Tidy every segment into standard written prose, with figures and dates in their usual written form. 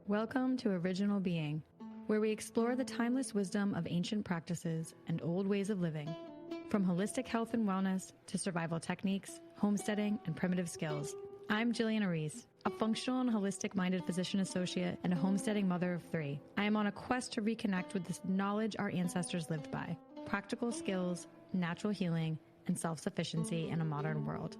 Welcome to Original Being, where we explore the timeless wisdom of ancient practices and old ways of living. From holistic health and wellness to survival techniques, homesteading, and primitive skills. I'm Jillian Ariz, a functional and holistic-minded physician associate and a homesteading mother of 3. I am on a quest to reconnect with the knowledge our ancestors lived by, practical skills, natural healing, and self-sufficiency in a modern world.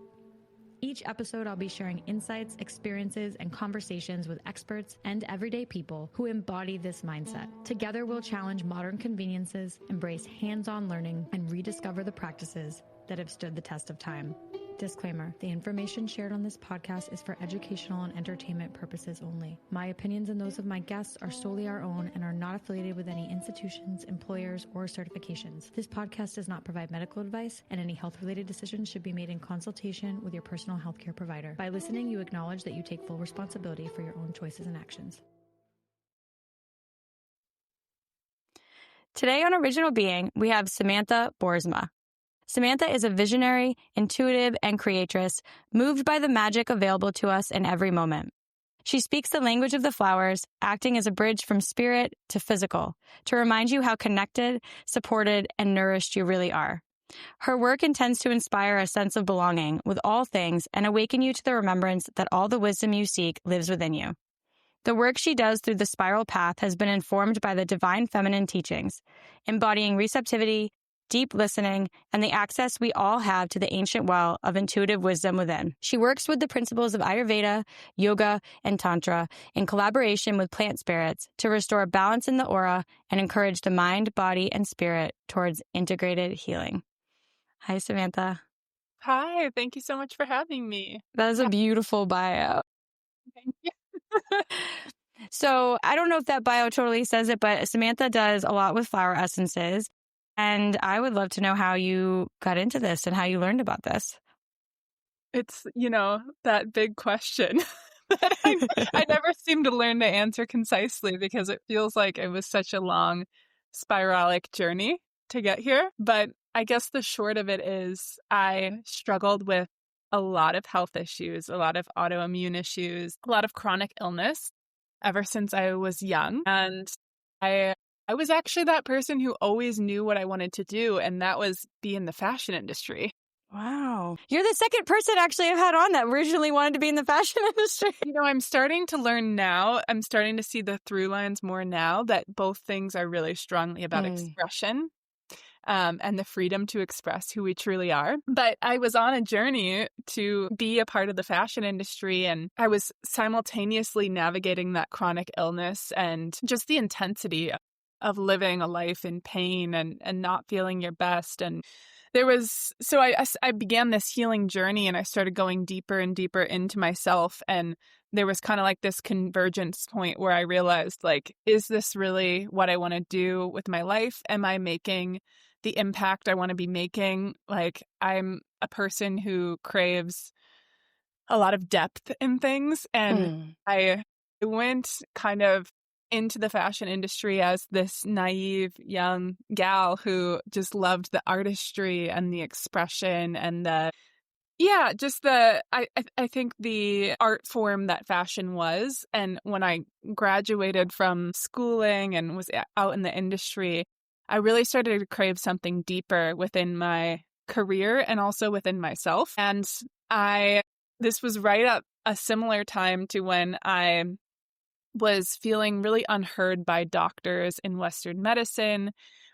Each episode, I'll be sharing insights, experiences, and conversations with experts and everyday people who embody this mindset. Together, we'll challenge modern conveniences, embrace hands-on learning, and rediscover the practices that have stood the test of time. Disclaimer, the information shared on this podcast is for educational and entertainment purposes only. My opinions and those of my guests are solely our own and are not affiliated with any institutions, employers, or certifications. This podcast does not provide medical advice, and any health-related decisions should be made in consultation with your personal healthcare provider. By listening, you acknowledge that you take full responsibility for your own choices and actions. Today on Original Being, we have Samantha Boersma. Samantha is a visionary, intuitive, and creatress, moved by the magic available to us in every moment. She speaks the language of the flowers, acting as a bridge from spirit to physical, to remind you how connected, supported, and nourished you really are. Her work intends to inspire a sense of belonging with all things and awaken you to the remembrance that all the wisdom you seek lives within you. The work she does through the spiral path has been informed by the divine feminine teachings, embodying receptivity, deep listening, and the access we all have to the ancient well of intuitive wisdom within. She works with the principles of Ayurveda, yoga, and Tantra in collaboration with plant spirits to restore balance in the aura and encourage the mind, body, and spirit towards integrated healing. Hi, Samantha. Hi, thank you so much for having me. That is a beautiful bio. Thank you. So I don't know if that bio totally says it, but Samantha does a lot with flower essences. And I would love to know how you got into this and how you learned about this. It's, that big question that I never seem to learn to answer concisely because it feels like it was such a long spiralic journey to get here. But I guess the short of it is I struggled with a lot of health issues, a lot of autoimmune issues, a lot of chronic illness ever since I was young. And I was actually that person who always knew what I wanted to do, and that was be in the fashion industry. Wow. You're the second person actually I've had on that originally wanted to be in the fashion industry. I'm starting to learn now. I'm starting to see the through lines more now that both things are really strongly about expression and the freedom to express who we truly are. But I was on a journey to be a part of the fashion industry, and I was simultaneously navigating that chronic illness and just the intensity of living a life in pain and not feeling your best. And I began this healing journey, and I started going deeper and deeper into myself. And there was kind of like this convergence point where I realized, like, is this really what I want to do with my life? Am I making the impact I want to be making? Like, I'm a person who craves a lot of depth in things. And I went kind of into the fashion industry as this naive young gal who just loved the artistry and the expression and I think the art form that fashion was. And when I graduated from schooling and was out in the industry, I really started to crave something deeper within my career and also within myself. And this was right at a similar time to when I was feeling really unheard by doctors in Western medicine,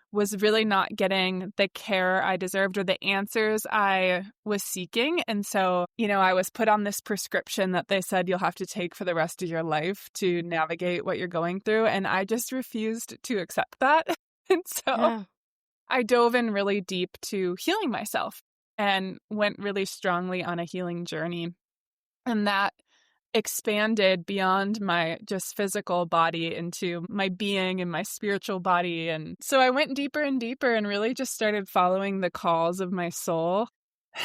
was really not getting the care I deserved or the answers I was seeking. And so, I was put on this prescription that they said you'll have to take for the rest of your life to navigate what you're going through. And I just refused to accept that. And so I dove in really deep to healing myself and went really strongly on a healing journey. And that expanded beyond my just physical body into my being and my spiritual body. And so I went deeper and deeper and really just started following the calls of my soul.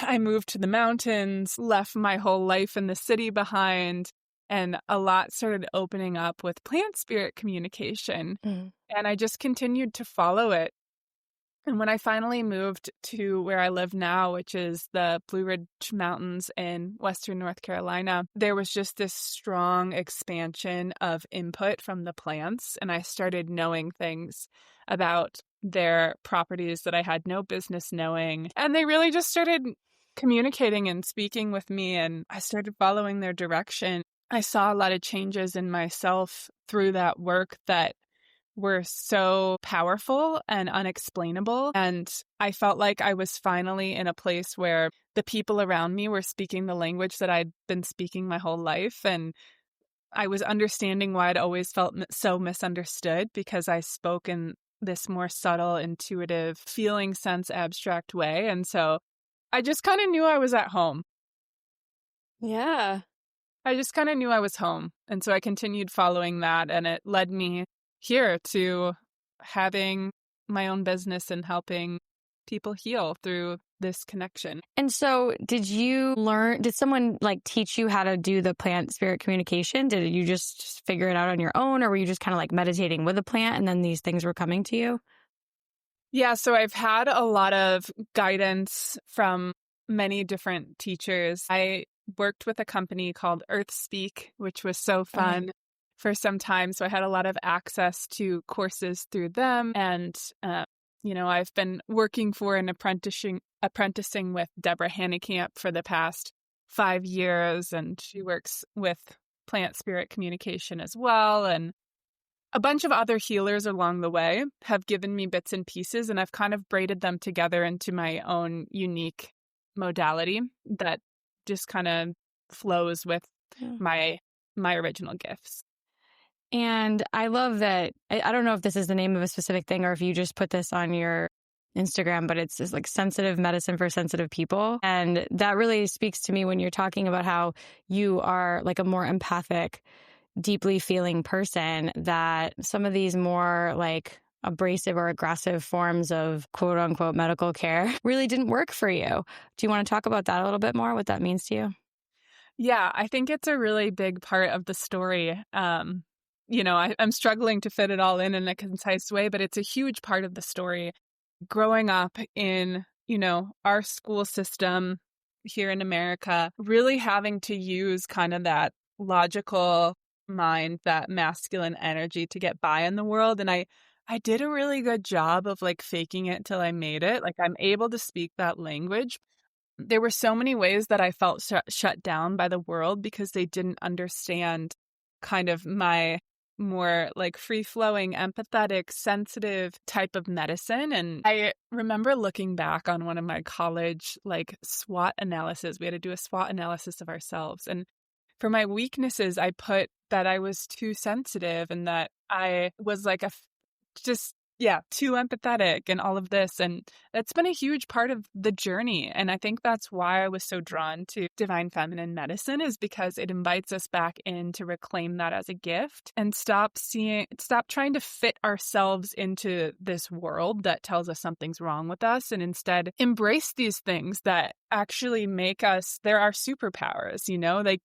I moved to the mountains, left my whole life in the city behind, and a lot started opening up with plant spirit communication. And I just continued to follow it. And when I finally moved to where I live now, which is the Blue Ridge Mountains in Western North Carolina, there was just this strong expansion of input from the plants. And I started knowing things about their properties that I had no business knowing. And they really just started communicating and speaking with me, and I started following their direction. I saw a lot of changes in myself through that work that were so powerful and unexplainable. And I felt like I was finally in a place where the people around me were speaking the language that I'd been speaking my whole life. And I was understanding why I'd always felt so misunderstood, because I spoke in this more subtle, intuitive, feeling sense, abstract way. And so I just kind of knew I was at home. Yeah. I just kind of knew I was home. And so I continued following that, and it led me here to having my own business and helping people heal through this connection. And so did someone like teach you how to do the plant spirit communication? Did you just figure it out on your own, or were you just kind of like meditating with a plant and then these things were coming to you? Yeah, so I've had a lot of guidance from many different teachers. I worked with a company called Earth Speak, which was so fun for some time. So I had a lot of access to courses through them. And, I've been working for and apprenticing with Deborah Hannekamp for the past 5 years. And she works with plant spirit communication as well. And a bunch of other healers along the way have given me bits and pieces, and I've kind of braided them together into my own unique modality that just kind of flows with my original gifts. And I love that. I don't know if this is the name of a specific thing or if you just put this on your Instagram, but it's just like sensitive medicine for sensitive people. And that really speaks to me when you're talking about how you are like a more empathic, deeply feeling person, that some of these more like abrasive or aggressive forms of quote unquote medical care really didn't work for you. Do you want to talk about that a little bit more, what that means to you? Yeah, I think it's a really big part of the story. I'm struggling to fit it all in a concise way, but it's a huge part of the story. Growing up in, our school system here in America, really having to use kind of that logical mind, that masculine energy to get by in the world. And I did a really good job of like faking it till I made it. Like I'm able to speak that language. There were so many ways that I felt shut down by the world because they didn't understand kind of my more like free-flowing, empathetic, sensitive type of medicine. And I remember looking back on one of my college like SWOT analysis. We had to do a SWOT analysis of ourselves. And for my weaknesses, I put that I was too sensitive and that I was like too empathetic and all of this. And that's been a huge part of the journey. And I think that's why I was so drawn to divine feminine medicine, is because it invites us back in to reclaim that as a gift and stop trying to fit ourselves into this world that tells us something's wrong with us, and instead embrace these things that actually make us, they're our superpowers,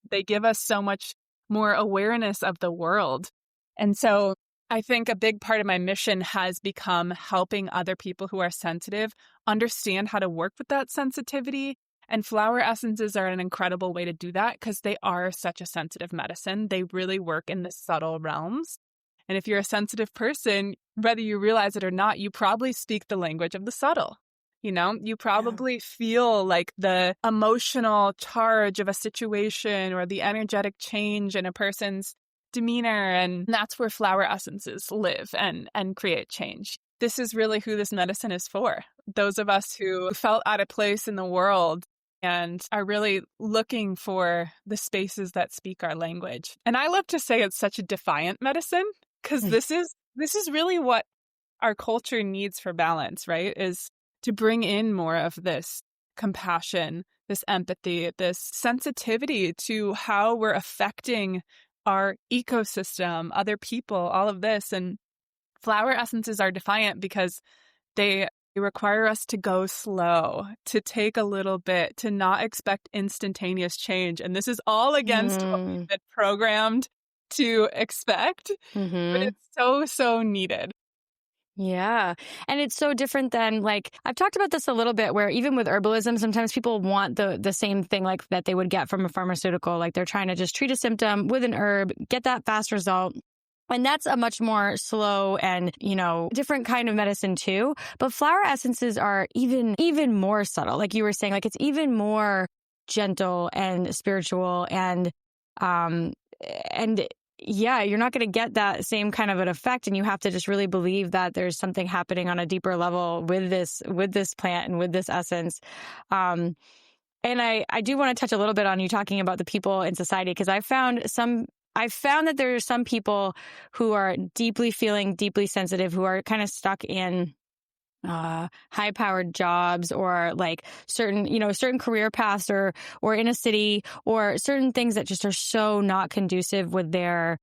they give us so much more awareness of the world. And so I think a big part of my mission has become helping other people who are sensitive understand how to work with that sensitivity. And flower essences are an incredible way to do that because they are such a sensitive medicine. They really work in the subtle realms. And if you're a sensitive person, whether you realize it or not, you probably speak the language of the subtle. You probably feel like the emotional charge of a situation or the energetic change in a person's demeanor, and that's where flower essences live and create change. This is really who this medicine is for. Those of us who felt out of place in the world and are really looking for the spaces that speak our language. And I love to say it's such a defiant medicine because this is really what our culture needs for balance, right? Is to bring in more of this compassion, this empathy, this sensitivity to how we're affecting our ecosystem, other people, all of this. And flower essences are defiant because they require us to go slow, to take a little bit, to not expect instantaneous change. And this is all against what we've been programmed to expect, but it's so, so needed. Yeah. And it's so different than like, I've talked about this a little bit where even with herbalism, sometimes people want the same thing like that they would get from a pharmaceutical. Like they're trying to just treat a symptom with an herb, get that fast result. And that's a much more slow and, different kind of medicine too. But flower essences are even more subtle. Like you were saying, like it's even more gentle and spiritual and yeah, you're not going to get that same kind of an effect. And you have to just really believe that there's something happening on a deeper level with this plant and with this essence. And I do want to touch a little bit on you talking about the people in society, because I found that there are some people who are deeply feeling, deeply sensitive, who are kind of stuck in high-powered jobs or like certain career paths or in a city or certain things that just are so not conducive with their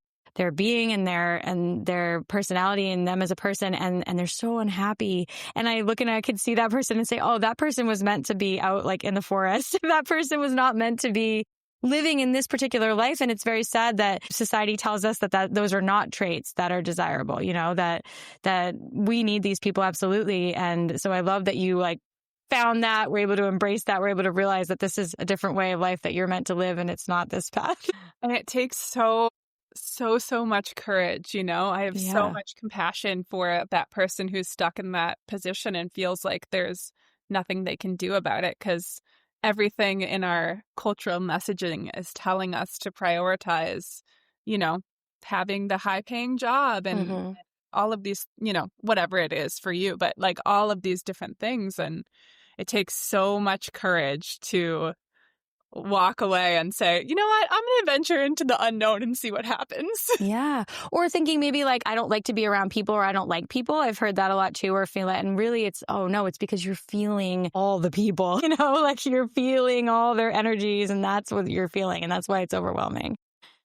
being and their personality and them as a person. And they're so unhappy. And I look and I could see that person and say, oh, that person was meant to be out like in the forest. That person was not meant to be living in this particular life. And it's very sad that society tells us that those are not traits that are desirable, that we need these people. Absolutely. And so I love that you like found that, we're able to embrace that, we're able to realize that this is a different way of life that you're meant to live and it's not this path. And it takes so much courage, I have so much compassion for that person who's stuck in that position and feels like there's nothing they can do about it, because everything in our cultural messaging is telling us to prioritize, having the high paying job and all of these, whatever it is for you, but like all of these different things. And it takes so much courage to walk away and say, you know what, I'm going to venture into the unknown and see what happens. Yeah. Or thinking maybe like, I don't like to be around people or I don't like people. I've heard that a lot too, or feel it. And really it's, oh no, it's because you're feeling all the people, like you're feeling all their energies and that's what you're feeling. And that's why it's overwhelming.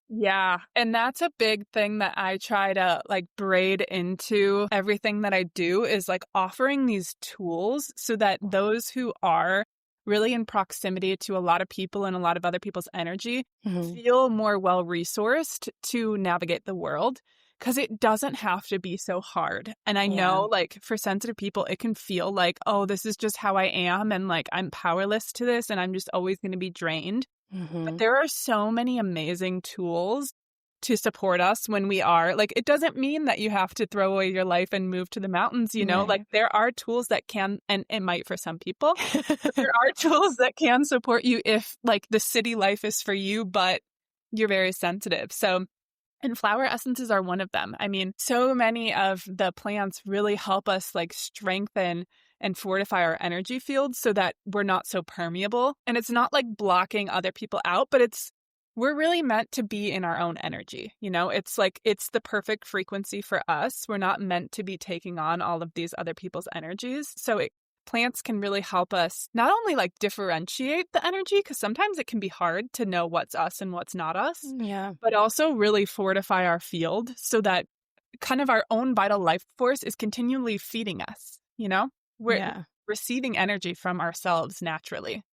Yeah. And that's a big thing that I try to like braid into everything that I do, is like offering these tools so that those who are really in proximity to a lot of people and a lot of other people's energy feel more well-resourced to navigate the world, because it doesn't have to be so hard. And I know like for sensitive people, it can feel like, oh, this is just how I am. And like, I'm powerless to this and I'm just always going to be drained. But there are so many amazing tools to support us when we are like, it doesn't mean that you have to throw away your life and move to the mountains, like there are tools that can, and it might for some people, but there are tools that can support you if like the city life is for you, but you're very sensitive. So, and flower essences are one of them. I mean, so many of the plants really help us like strengthen and fortify our energy field so that we're not so permeable. And it's not like blocking other people out, but we're really meant to be in our own energy. It's like, it's the perfect frequency for us. We're not meant to be taking on all of these other people's energies. So plants can really help us not only like differentiate the energy, because sometimes it can be hard to know what's us and what's not us, but also really fortify our field so that kind of our own vital life force is continually feeding us, We're receiving energy from ourselves naturally.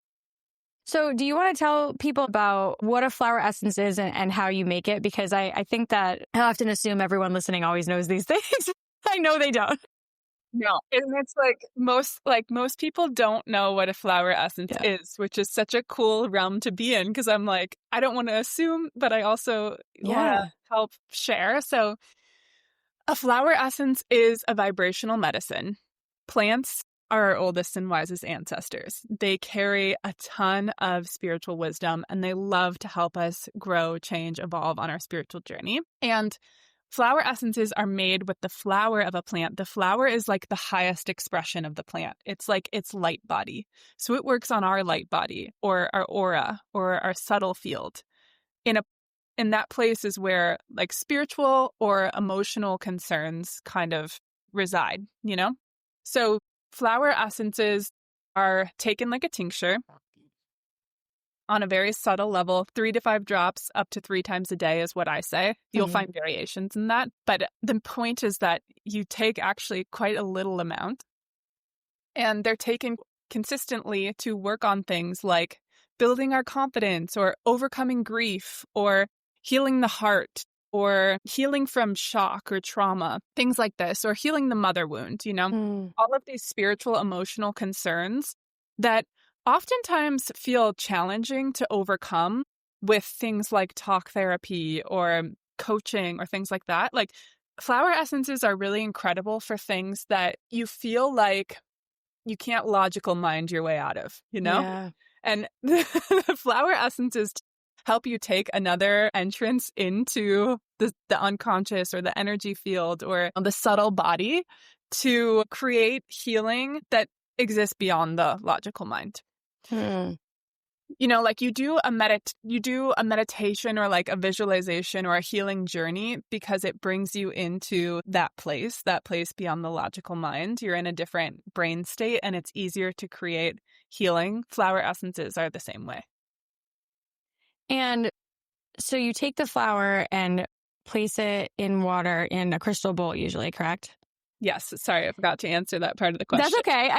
So do you want to tell people about what a flower essence is and how you make it? Because I think that I often assume everyone listening always knows these things. I know they don't. No. And it's like most people don't know what a flower essence is, which is such a cool realm to be in, because I'm like, I don't want to assume, but I also want to help share. So a flower essence is a vibrational medicine. Plants are our oldest and wisest ancestors. They carry a ton of spiritual wisdom and they love to help us grow, change, evolve on our spiritual journey. And flower essences are made with the flower of a plant. The flower is like the highest expression of the plant. It's like its light body. So it works on our light body or our aura or our subtle field. In that place is where like spiritual or emotional concerns kind of reside, So flower essences are taken like a tincture on a very subtle level, 3 to 5 drops up to 3 times a day is what I say. You'll find variations in that. But the point is that you take actually quite a little amount, and they're taken consistently to work on things like building our confidence or overcoming grief or healing the heart or healing from shock or trauma, things like this, or healing the mother wound, all of these spiritual, emotional concerns that oftentimes feel challenging to overcome with things like talk therapy or coaching or things like that. Like, flower essences are really incredible for things that you feel like you can't logical mind your way out of, Yeah. And the flower essences help you take another entrance into the unconscious or the energy field or the subtle body to create healing that exists beyond the logical mind. Like you do a meditation or like a visualization or a healing journey because it brings you into that place beyond the logical mind. You're in a different brain state and it's easier to create healing. Flower essences are the same way. And so you take the flower and place it in water in a crystal bowl usually, correct? Yes. Sorry, I forgot to answer that part of the question. That's okay.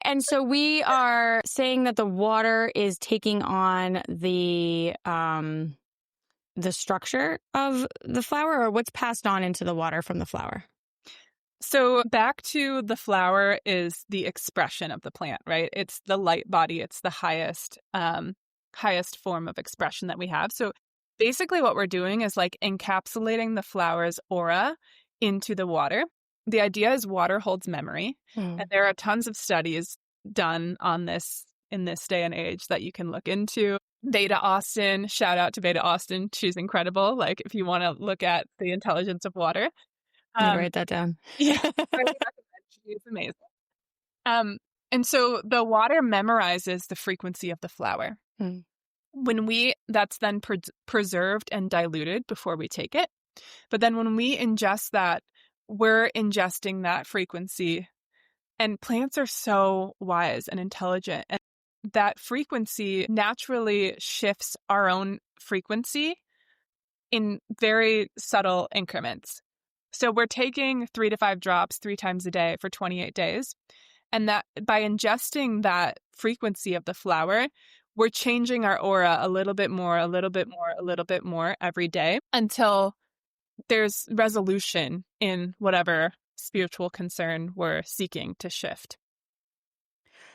And so we are saying that the water is taking on the structure of the flower, or what's passed on into the water from the flower? So back to the flower is the expression of the plant, right? It's the light body. It's the highest form of expression that we have. So basically what we're doing is like encapsulating the flower's aura into the water. The idea is water holds memory. And there are tons of studies done on this in this day and age that you can look into. Veda Austin, shout out to Veda Austin. She's incredible. Like if you want to look at the intelligence of water. Write that down. Yeah, she's amazing. And so the water memorizes the frequency of the flower. That's then preserved and diluted before we take it. But then when we ingest that, we're ingesting that frequency. And plants are so wise and intelligent. And that frequency naturally shifts our own frequency in very subtle increments. So we're taking 3 to 5 drops 3 times a day for 28 days. And that by ingesting that frequency of the flower, we're changing our aura a little bit more, a little bit more, a little bit more every day until there's resolution in whatever spiritual concern we're seeking to shift.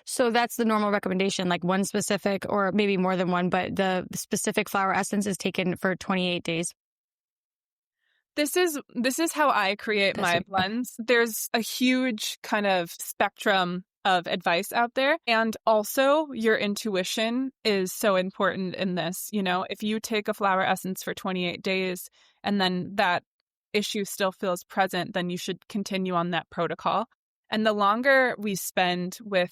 So that's the normal recommendation, like one specific or maybe more than one, but the specific flower essence is taken for 28 days. This is how I create my blends. There's a huge kind of spectrum of advice out there. And also your intuition is so important in this. If you take a flower essence for 28 days and then that issue still feels present, then you should continue on that protocol. And the longer we spend with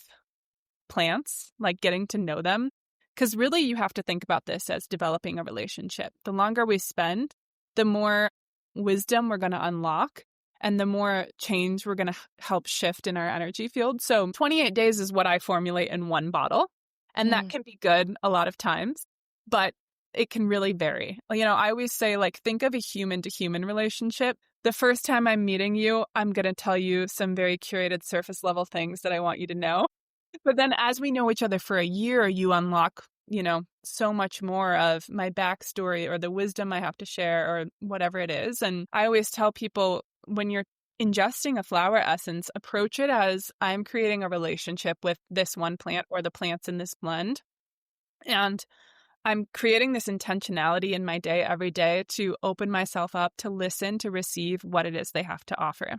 plants, like getting to know them, because really you have to think about this as developing a relationship. The longer we spend, the more wisdom we're going to unlock and the more change we're going to help shift in our energy field. So 28 days is what I formulate in one bottle. And that can be good a lot of times, but it can really vary. I always say, like, think of a human to human relationship. The first time I'm meeting you, I'm going to tell you some very curated surface level things that I want you to know. But then as we know each other for a year, you unlock, so much more of my backstory or the wisdom I have to share or whatever it is. And I always tell people, when you're ingesting a flower essence, approach it as I'm creating a relationship with this one plant or the plants in this blend. And I'm creating this intentionality in my day every day to open myself up, to listen, to receive what it is they have to offer.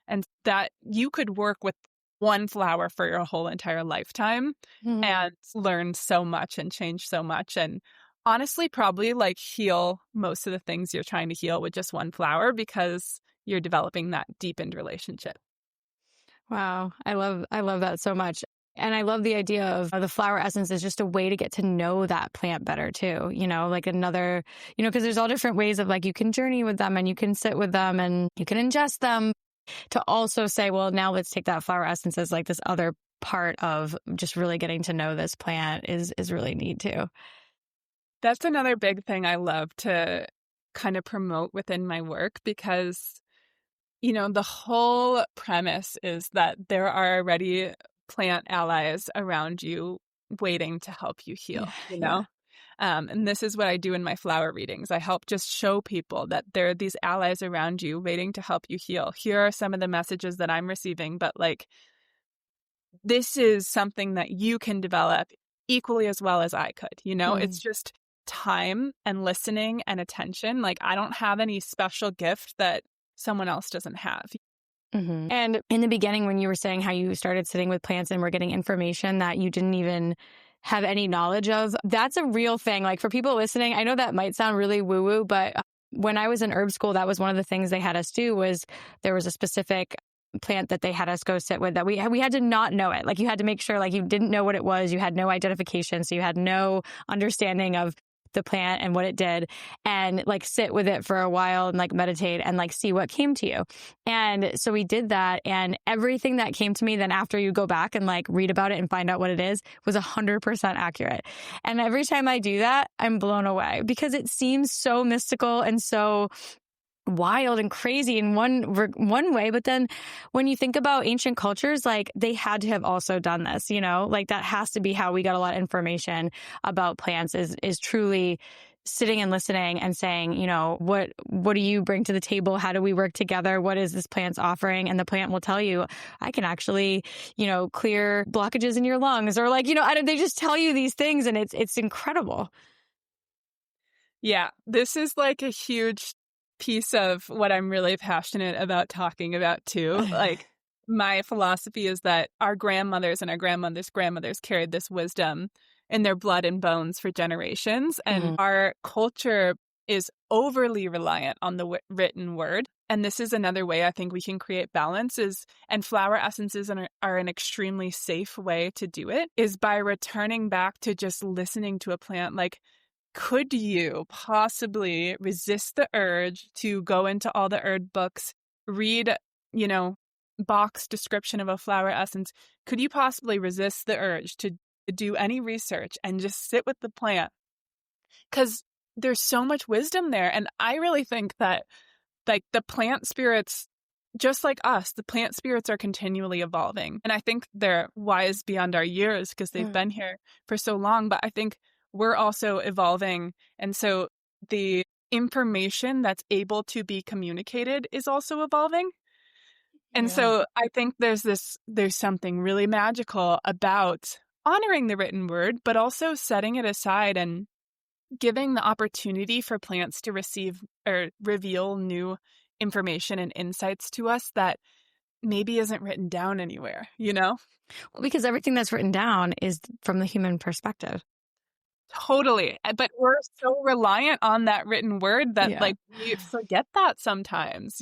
And that you could work with one flower for your whole entire lifetime and learn so much and change so much. And honestly, probably like heal most of the things you're trying to heal with just one flower because you're developing that deepened relationship. Wow. I love that so much. And I love the idea of the flower essence is just a way to get to know that plant better too. Like another, because there's all different ways of like, you can journey with them and you can sit with them and you can ingest them. To also say, well, now let's take that flower essence as like this other part of just really getting to know this plant is really neat too. That's another big thing I love to kind of promote within my work because, the whole premise is that there are already plant allies around you waiting to help you heal, And this is what I do in my flower readings. I help just show people that there are these allies around you waiting to help you heal. Here are some of the messages that I'm receiving, but like, this is something that you can develop equally as well as I could. It's just time and listening and attention. Like, I don't have any special gift that someone else doesn't have. Mm-hmm. And in the beginning, when you were saying how you started sitting with plants and were getting information that you didn't even have any knowledge of, that's a real thing. Like, for people listening, I know that might sound really woo-woo, but when I was in herb school, that was one of the things they had us do. Was there was a specific plant that they had us go sit with that we had to not know it. Like, you had to make sure, like, you didn't know what it was. You had no identification. So you had no understanding of the plant and what it did, and like sit with it for a while and like meditate and like see what came to you. And so we did that, and everything that came to me then after you go back and like read about it and find out what it is was 100% accurate. And every time I do that, I'm blown away because it seems so mystical and so wild and crazy in one way. But then when you think about ancient cultures, like, they had to have also done this, like, that has to be how we got a lot of information about plants is truly sitting and listening and saying, what do you bring to the table? How do we work together? What is this plant's offering? And the plant will tell you, I can actually, clear blockages in your lungs, or like, they just tell you these things, and it's incredible. Yeah, this is like a huge piece of what I'm really passionate about talking about too. Like, my philosophy is that our grandmothers and our grandmothers' grandmothers carried this wisdom in their blood and bones for generations. And our culture is overly reliant on the written word. And this is another way I think we can create balance and flower essences are an extremely safe way to do it, is by returning back to just listening to a plant. Like, could you possibly resist the urge to go into all the herb books, read, box description of a flower essence? Could you possibly resist the urge to do any research and just sit with the plant? Because there's so much wisdom there. And I really think that, like, the plant spirits, just like us, the plant spirits are continually evolving. And I think they're wise beyond our years because they've been here for so long. But I think we're also evolving. And so the information that's able to be communicated is also evolving. And so I think there's something really magical about honoring the written word, but also setting it aside and giving the opportunity for plants to receive or reveal new information and insights to us that maybe isn't written down anywhere, Well, because everything that's written down is from the human perspective. Totally. But we're so reliant on that written word that like we forget that sometimes,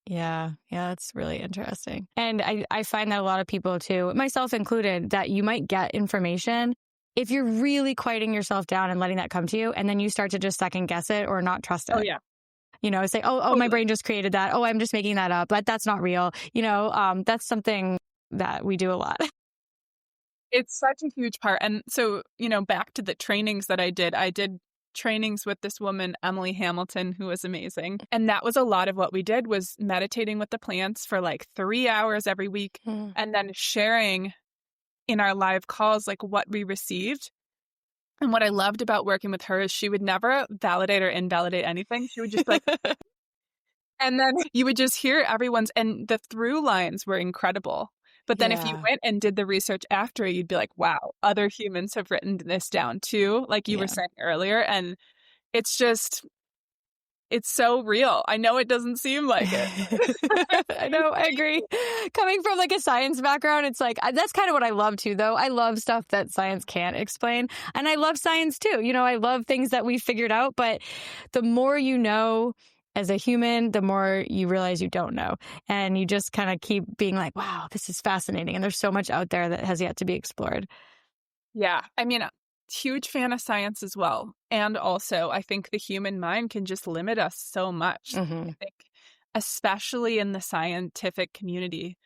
Yeah, that's really interesting. And I find that a lot of people too, myself included, that you might get information if you're really quieting yourself down and letting that come to you, and then you start to just second guess it or not trust it. Oh, yeah. Say, oh, my brain just created that. Oh, I'm just making that up, but that's not real. That's something that we do a lot. It's such a huge part. And so, back to the trainings that I did trainings with this woman, Emily Hamilton, who was amazing. And that was a lot of what we did, was meditating with the plants for like 3 hours every week, and then sharing in our live calls, like, what we received. And what I loved about working with her is she would never validate or invalidate anything. She would just like, and then you would just hear everyone's, and the through lines were incredible. But then if you went and did the research after, you'd be like, wow, other humans have written this down too, like you were saying earlier. And it's so real. I know it doesn't seem like it. I know, I agree. Coming from like a science background, it's like, that's kind of what I love too, though. I love stuff that science can't explain. And I love science too. I love things that we figured out. But the more you know as a human, the more you realize you don't know. And you just kind of keep being like, wow, this is fascinating. And there's so much out there that has yet to be explored. Yeah. I mean, huge fan of science as well. And also, I think the human mind can just limit us so much. I think, especially in the scientific community.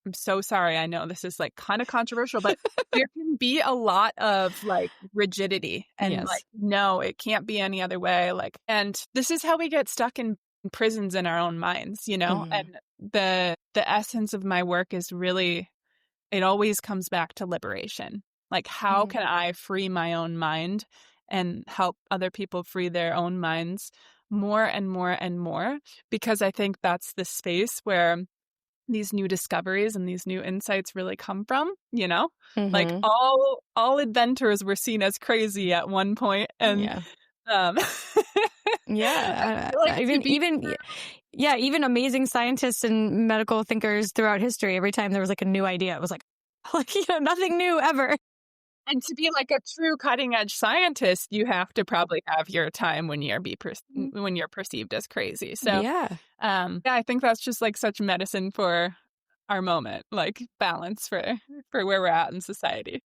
I'm so sorry. I know this is like kind of controversial, but there can be a lot of like rigidity and like, no, it can't be any other way. Like, and this is how we get stuck in prisons in our own minds, and the essence of my work is really, it always comes back to liberation. Like, how can I free my own mind and help other people free their own minds more and more and more, because I think that's the space where these new discoveries and these new insights really come from, you know? Like Mm-hmm. all inventors were seen as crazy at one point, and Yeah. I Yeah. feel like to be Even amazing scientists and medical thinkers throughout history, every time there was like a new idea, it was like, nothing new ever. and to be like a true cutting edge scientist, you have to probably have your time when when you're perceived as crazy. So Yeah. I think that's just like such medicine for our moment, like balance for where we're at in society.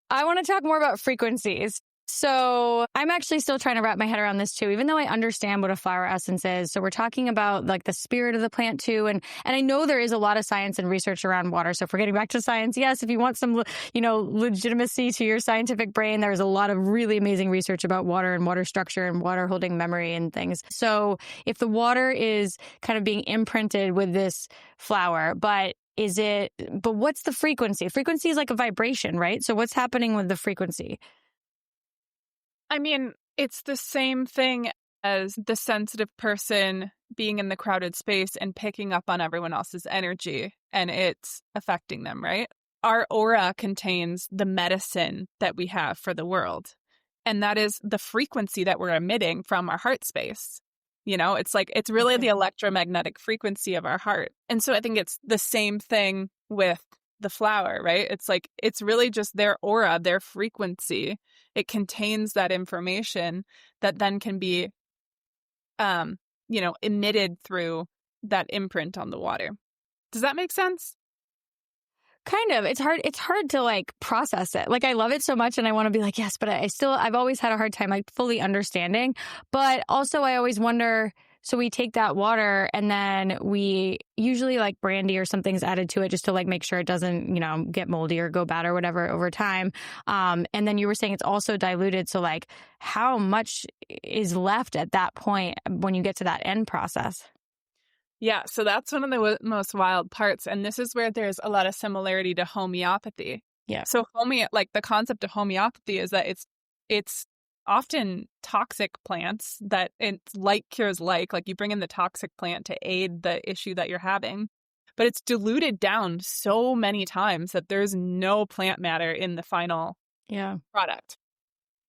I want to talk more about frequencies. So I'm actually still trying to wrap my head around this too, even though I understand what a flower essence is. So we're talking about like the spirit of the plant too. And I know there is a lot of science and research around water. So if we're getting back to science, yes, if you want some, legitimacy to your scientific brain, there's a lot of really amazing research about water and water structure and water holding memory and things. So if the water is kind of being imprinted with this flower, but what's the frequency? Frequency is like a vibration, right? So what's happening with the frequency? I mean, it's the same thing as the sensitive person being in the crowded space and picking up on everyone else's energy, and it's affecting them, right? Our aura contains the medicine that we have for the world, and that is the frequency that we're emitting from our heart space. It's really the electromagnetic frequency of our heart. And so I think it's the same thing with the flower, right? It's really just their aura, their frequency. It contains that information that then can be, emitted through that imprint on the water. Does that make sense? Kind of. It's hard to like process it. Like I love it so much and I want to be like, yes, but I've always had a hard time like fully understanding. But also I always wonder, so we take that water and then we usually like brandy or something's added to it just to like make sure it doesn't, get moldy or go bad or whatever over time. And then you were saying it's also diluted. So like how much is left at that point when you get to that end process? Yeah, so that's one of the most wild parts. And this is where there's a lot of similarity to homeopathy. Yeah. So the concept of homeopathy is that it's often toxic plants that it's like cures like you bring in the toxic plant to aid the issue that you're having, but it's diluted down so many times that there's no plant matter in the final product.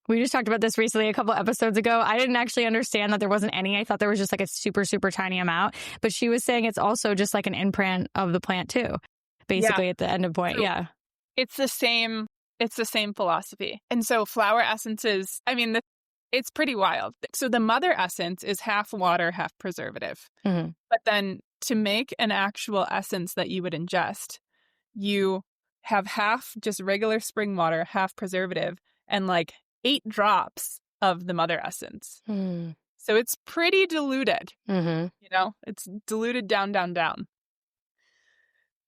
We just talked about this recently a couple episodes ago. I didn't actually understand that there wasn't any. I thought there was just like a super, super tiny amount. But she was saying it's also just like an imprint of the plant too, basically at the end of point. So it's the same philosophy. And so flower essences, it's pretty wild. So the mother essence is half water, half preservative. Mm-hmm. But then to make an actual essence that you would ingest, you have half just regular spring water, half preservative, and like 8 drops of the mother essence. Mm. So it's pretty diluted. Mm-hmm. It's diluted down, down, down.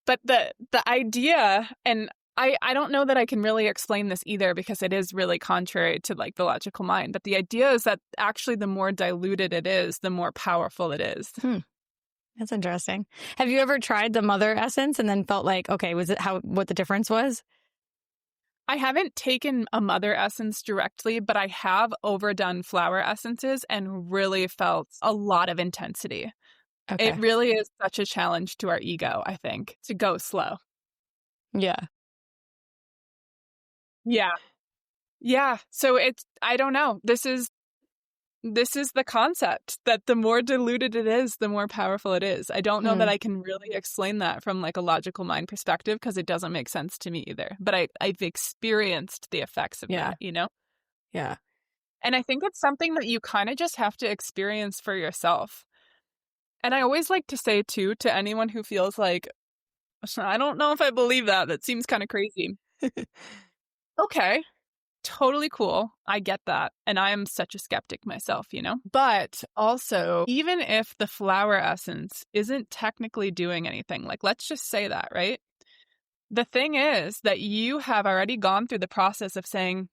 But the idea, and I don't know that I can really explain this either because it is really contrary to like the logical mind. But the idea is that actually the more diluted it is, the more powerful it is. That's interesting. Have you ever tried the mother essence and then felt like, okay, what the difference was? I haven't taken a mother essence directly, but I have overdone flower essences and really felt a lot of intensity. Okay. It really is such a challenge to our ego, I think, to go slow. Yeah. Yeah. Yeah. So I don't know. This is the concept that the more diluted it is, the more powerful it is. I don't know that I can really explain that from like a logical mind perspective because it doesn't make sense to me either. But I've experienced the effects of that, Yeah. And I think it's something that you kind of just have to experience for yourself. And I always like to say, too, to anyone who feels like, I don't know if I believe that. That seems kind of crazy. Okay. Totally cool. I get that. And I am such a skeptic myself, But also, even if the flower essence isn't technically doing anything, like let's just say that, right? The thing is that you have already gone through the process of saying,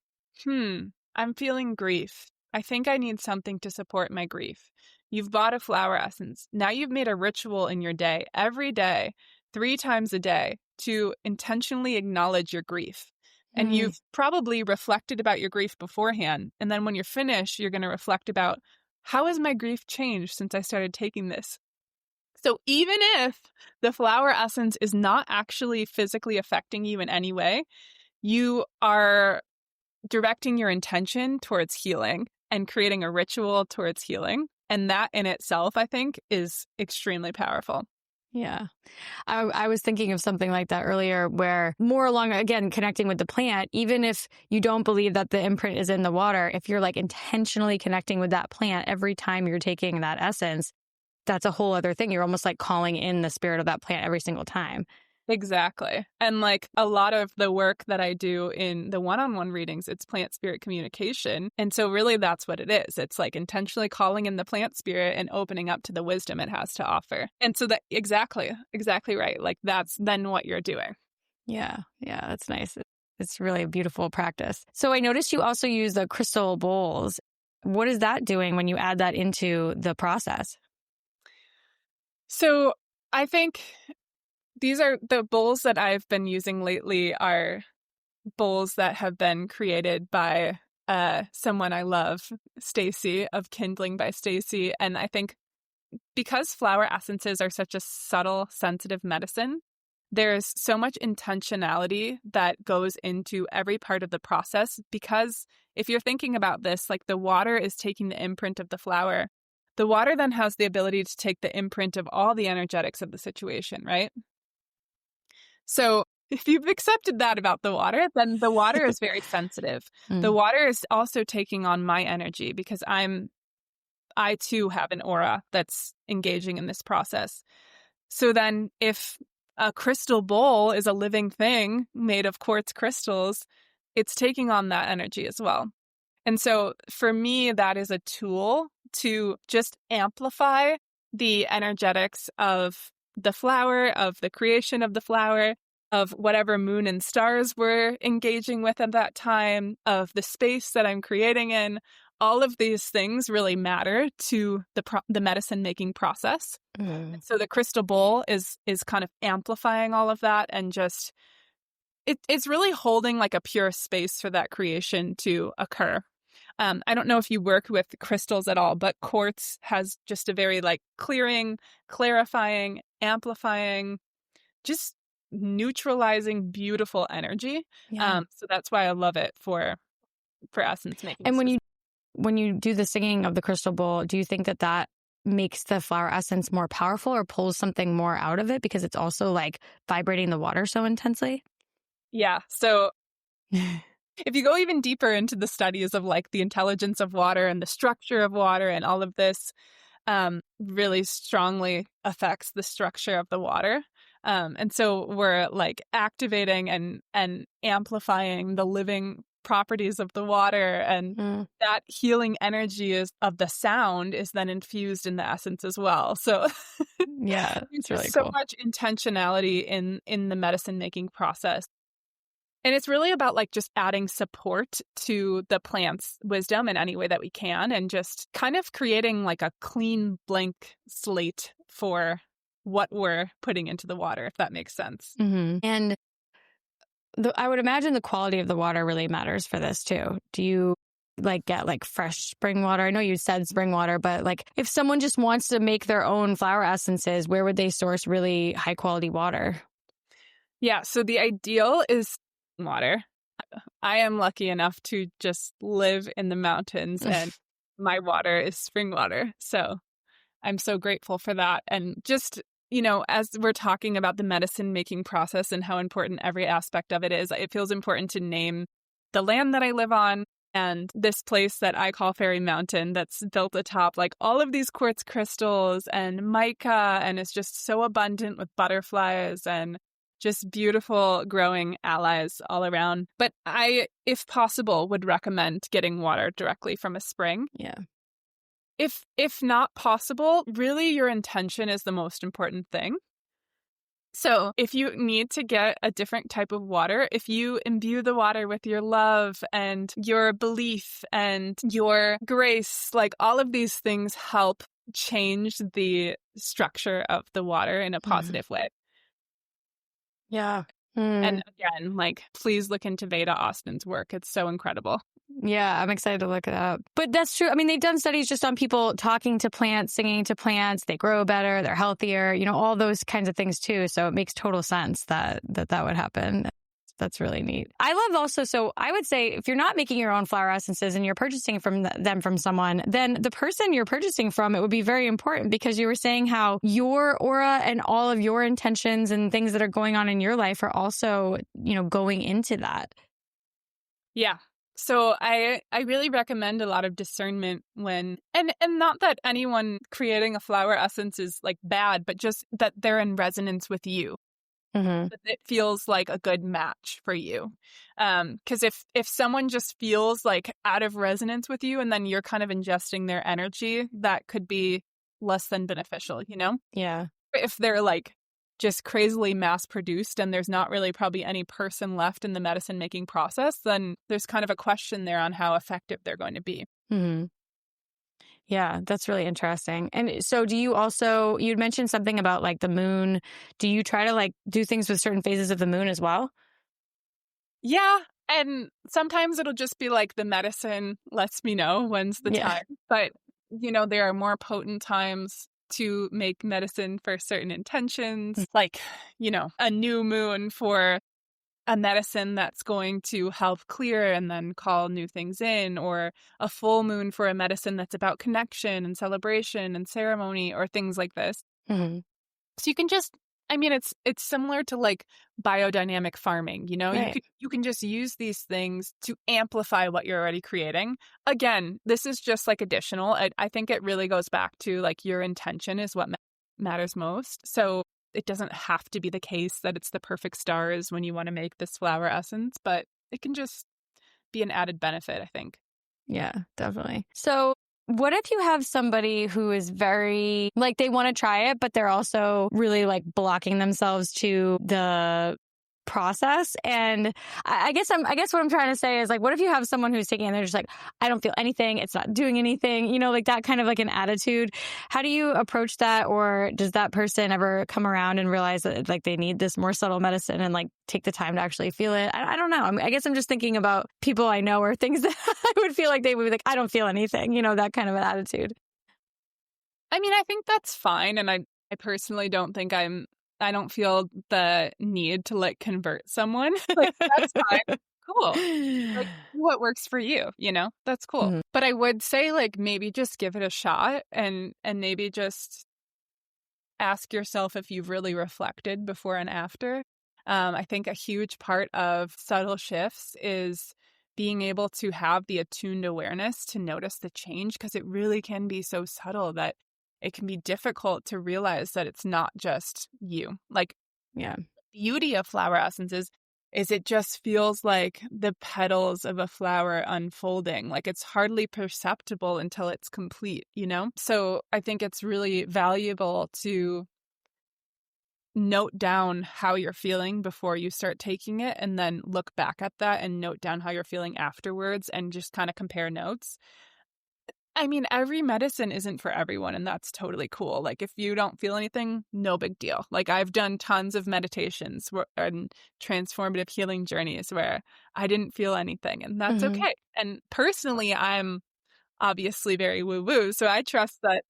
I'm feeling grief. I think I need something to support my grief. You've bought a flower essence. Now you've made a ritual in your day, every day, 3 times a day, to intentionally acknowledge your grief. And you've probably reflected about your grief beforehand. And then when you're finished, you're going to reflect about, how has my grief changed since I started taking this? So even if the flower essence is not actually physically affecting you in any way, you are directing your intention towards healing and creating a ritual towards healing. And that in itself, I think, is extremely powerful. Yeah. I was thinking of something like that earlier, where more along, again, connecting with the plant, even if you don't believe that the imprint is in the water, if you're like intentionally connecting with that plant every time you're taking that essence, that's a whole other thing. You're almost like calling in the spirit of that plant every single time. Exactly. And like a lot of the work that I do in the one-on-one readings, it's plant spirit communication. And so really that's what it is. It's like intentionally calling in the plant spirit and opening up to the wisdom it has to offer. And so that exactly right. Like that's then what you're doing. Yeah. Yeah. That's nice. It's really a beautiful practice. So I noticed you also use the crystal bowls. What is that doing when you add that into the process? So I think these are the bowls that I've been using lately are bowls that have been created by someone I love, Stacy of Kindling by Stacy. And I think because flower essences are such a subtle, sensitive medicine, there's so much intentionality that goes into every part of the process. Because if you're thinking about this, like the water is taking the imprint of the flower. The water then has the ability to take the imprint of all the energetics of the situation, right? So if you've accepted that about the water, then the water is very sensitive. The water is also taking on my energy because I too have an aura that's engaging in this process. So then if a crystal bowl is a living thing made of quartz crystals, it's taking on that energy as well. And so for me, that is a tool to just amplify the energetics of the flower, of the creation of the flower, of whatever moon and stars we're engaging with at that time, of the space that I'm creating in. All of these things really matter to the medicine making process. So the crystal bowl is kind of amplifying all of that, and just it's really holding like a pure space for that creation to occur. I don't know if you work with crystals at all, but quartz has just a very like clearing, clarifying, amplifying, just neutralizing, beautiful energy. Yeah. So that's why I love it for essence making. And when you do the singing of the crystal bowl, do you think that makes the flower essence more powerful or pulls something more out of it because it's also like vibrating the water so intensely? Yeah. So if you go even deeper into the studies of like the intelligence of water and the structure of water and all of this, really strongly affects the structure of the water. And so we're like activating and amplifying the living properties of the water, and that healing energy of the sound is then infused in the essence as well. So yeah, it's really so cool. much intentionality in the medicine making process. And it's really about like just adding support to the plant's wisdom in any way that we can, and just kind of creating like a clean blank slate for what we're putting into the water, if that makes sense. And I would imagine the quality of the water really matters for this too. Do you like get like fresh spring water? I know you said spring water, but like if someone just wants to make their own flower essences, where would they source really high quality water? Yeah, so the ideal is water. I am lucky enough to just live in the mountains and my water is spring water. So I'm so grateful for that. And just, as we're talking about the medicine making process and how important every aspect of it is, it feels important to name the land that I live on and this place that I call Fairy Mountain that's built atop like all of these quartz crystals and mica, and it's just so abundant with butterflies and just beautiful growing allies all around. But I, if possible, would recommend getting water directly from a spring. Yeah. If not possible, really your intention is the most important thing. So if you need to get a different type of water, if you imbue the water with your love and your belief and your grace, like all of these things help change the structure of the water in a positive way. Yeah. And again, like, please look into Veda Austin's work. It's so incredible. Yeah, I'm excited to look it up. But that's true. I mean, they've done studies just on people talking to plants, singing to plants. They grow better, they're healthier, all those kinds of things too. So it makes total sense that would happen. That's really neat. I love also, so I would say if you're not making your own flower essences and you're purchasing them from someone, then the person you're purchasing from, it would be very important, because you were saying how your aura and all of your intentions and things that are going on in your life are also, going into that. Yeah. So I really recommend a lot of discernment when, and not that anyone creating a flower essence is like bad, but just that they're in resonance with you. That it feels like a good match for you. Because if someone just feels like out of resonance with you and then you're kind of ingesting their energy, that could be less than beneficial, Yeah. If they're like just crazily mass produced and there's not really probably any person left in the medicine making process, then there's kind of a question there on how effective they're going to be. Yeah, that's really interesting. And so you'd mentioned something about like the moon. Do you try to like do things with certain phases of the moon as well? Yeah. And sometimes it'll just be like the medicine lets me know when's the time. But, there are more potent times to make medicine for certain intentions, like, a new moon for a medicine that's going to help clear and then call new things in, or a full moon for a medicine that's about connection and celebration and ceremony, or things like this. So you can just, it's similar to like biodynamic farming, Right. you can just use these things to amplify what you're already creating. Again, this is just like additional. I think it really goes back to like your intention is what matters most. So it doesn't have to be the case that it's the perfect stars when you want to make this flower essence, but it can just be an added benefit, I think. Yeah, definitely. So what if you have somebody who is very, like, they want to try it, but they're also really like blocking themselves to the process? And I guess what I'm trying to say is like, what if you have someone who's taking it and they're just like, I don't feel anything, it's not doing anything, like that kind of like an attitude. How do you approach that? Or does that person ever come around and realize that like they need this more subtle medicine and like take the time to actually feel it? I don't know. I guess I'm just thinking about people I know or things that I would feel like they would be like, I don't feel anything, that kind of an attitude. I think that's fine. And I personally don't think I don't feel the need to like convert someone. Like, that's fine. Cool. Like, what works for you, That's cool. But I would say like maybe just give it a shot and maybe just ask yourself if you've really reflected before and after. I think a huge part of subtle shifts is being able to have the attuned awareness to notice the change, because it really can be so subtle that it can be difficult to realize that it's not just you. Like, Yeah. the beauty of flower essences is it just feels like the petals of a flower unfolding. Like, it's hardly perceptible until it's complete, So I think it's really valuable to note down how you're feeling before you start taking it, and then look back at that and note down how you're feeling afterwards and just kind of compare notes. Every medicine isn't for everyone, and that's totally cool. Like, if you don't feel anything, no big deal. Like, I've done tons of meditations and transformative healing journeys where I didn't feel anything, and that's okay. And personally, I'm obviously very woo-woo, so I trust that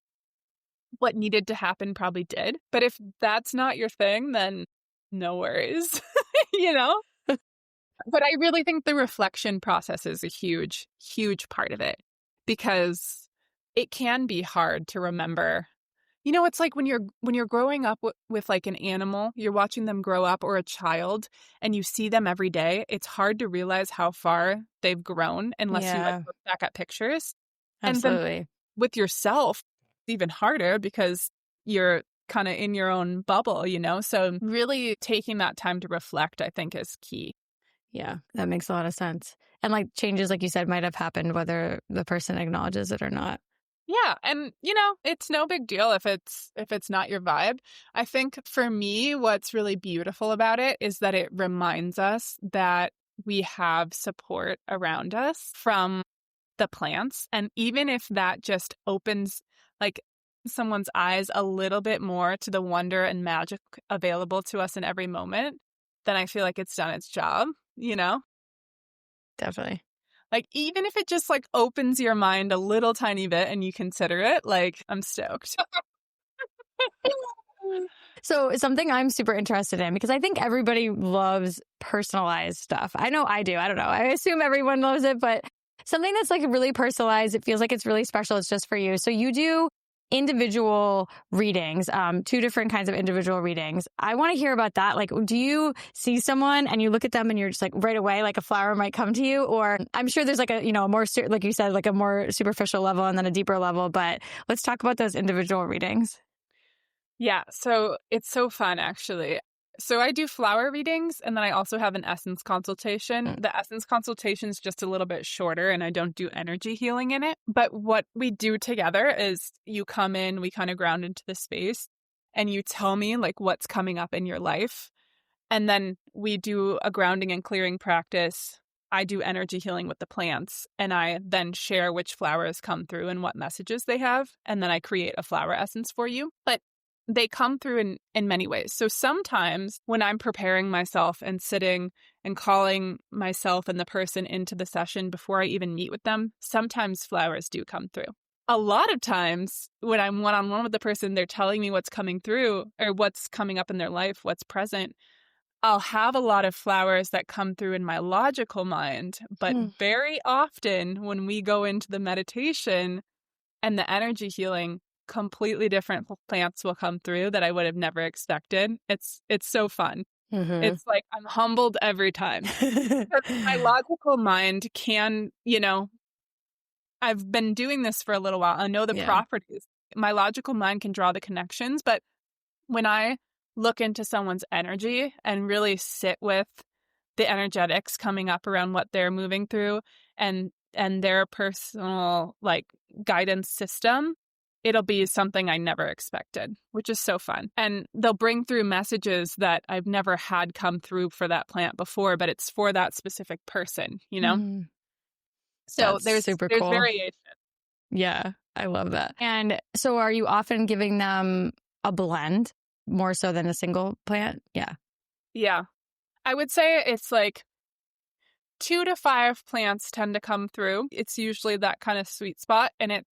what needed to happen probably did. But if that's not your thing, then no worries, you know? But I really think the reflection process is a huge, huge part of it, because it can be hard to remember. It's like when you're growing up with like an animal, you're watching them grow up, or a child, and you see them every day. It's hard to realize how far they've grown unless you like look back at pictures. Absolutely. And then with yourself, it's even harder because you're kind of in your own bubble, So really taking that time to reflect, I think, is key. Yeah, that makes a lot of sense. And like changes, like you said, might have happened whether the person acknowledges it or not. Yeah, and it's no big deal if it's not your vibe. I think for me, what's really beautiful about it is that it reminds us that we have support around us from the plants. And even if that just opens like someone's eyes a little bit more to the wonder and magic available to us in every moment, then I feel like it's done its job, you know? Definitely. Like, even if it just like opens your mind a little tiny bit and you consider it, like, I'm stoked. So something I'm super interested in, because I think everybody loves personalized stuff. I know I do. I don't know. I assume everyone loves it, but something that's like really personalized, it feels like it's really special. It's just for you. So you do individual readings, 2 different kinds of individual readings. I want to hear about that. Like, do you see someone and you look at them and you're just like right away, like a flower might come to you? Or I'm sure there's like a, a more, like you said, like a more superficial level and then a deeper level. But let's talk about those individual readings. Yeah, so it's so fun, actually. So I do flower readings, and then I also have an essence consultation. The essence consultation is just a little bit shorter, and I don't do energy healing in it. But what we do together is you come in, we kind of ground into the space, and you tell me like what's coming up in your life. And then we do a grounding and clearing practice. I do energy healing with the plants, and I then share which flowers come through and what messages they have. And then I create a flower essence for you. But they come through in many ways. So sometimes when I'm preparing myself and sitting and calling myself and the person into the session before I even meet with them, sometimes flowers do come through. A lot of times when I'm one-on-one with the person, they're telling me what's coming through or what's coming up in their life, what's present. I'll have a lot of flowers that come through in my logical mind, but very often when we go into the meditation and the energy healing, completely different plants will come through that I would have never expected. It's so fun. It's like I'm humbled every time. Because my logical mind can, I've been doing this for a little while. I know the properties. My logical mind can draw the connections, but when I look into someone's energy and really sit with the energetics coming up around what they're moving through and their personal like guidance system, it'll be something I never expected, which is so fun. And they'll bring through messages that I've never had come through for that plant before, but it's for that specific person, So That's super there's cool. variation. Yeah, I love that. And so are you often giving them a blend more so than a single plant? Yeah. Yeah. I would say it's like 2 to 5 plants tend to come through. It's usually that kind of sweet spot, and it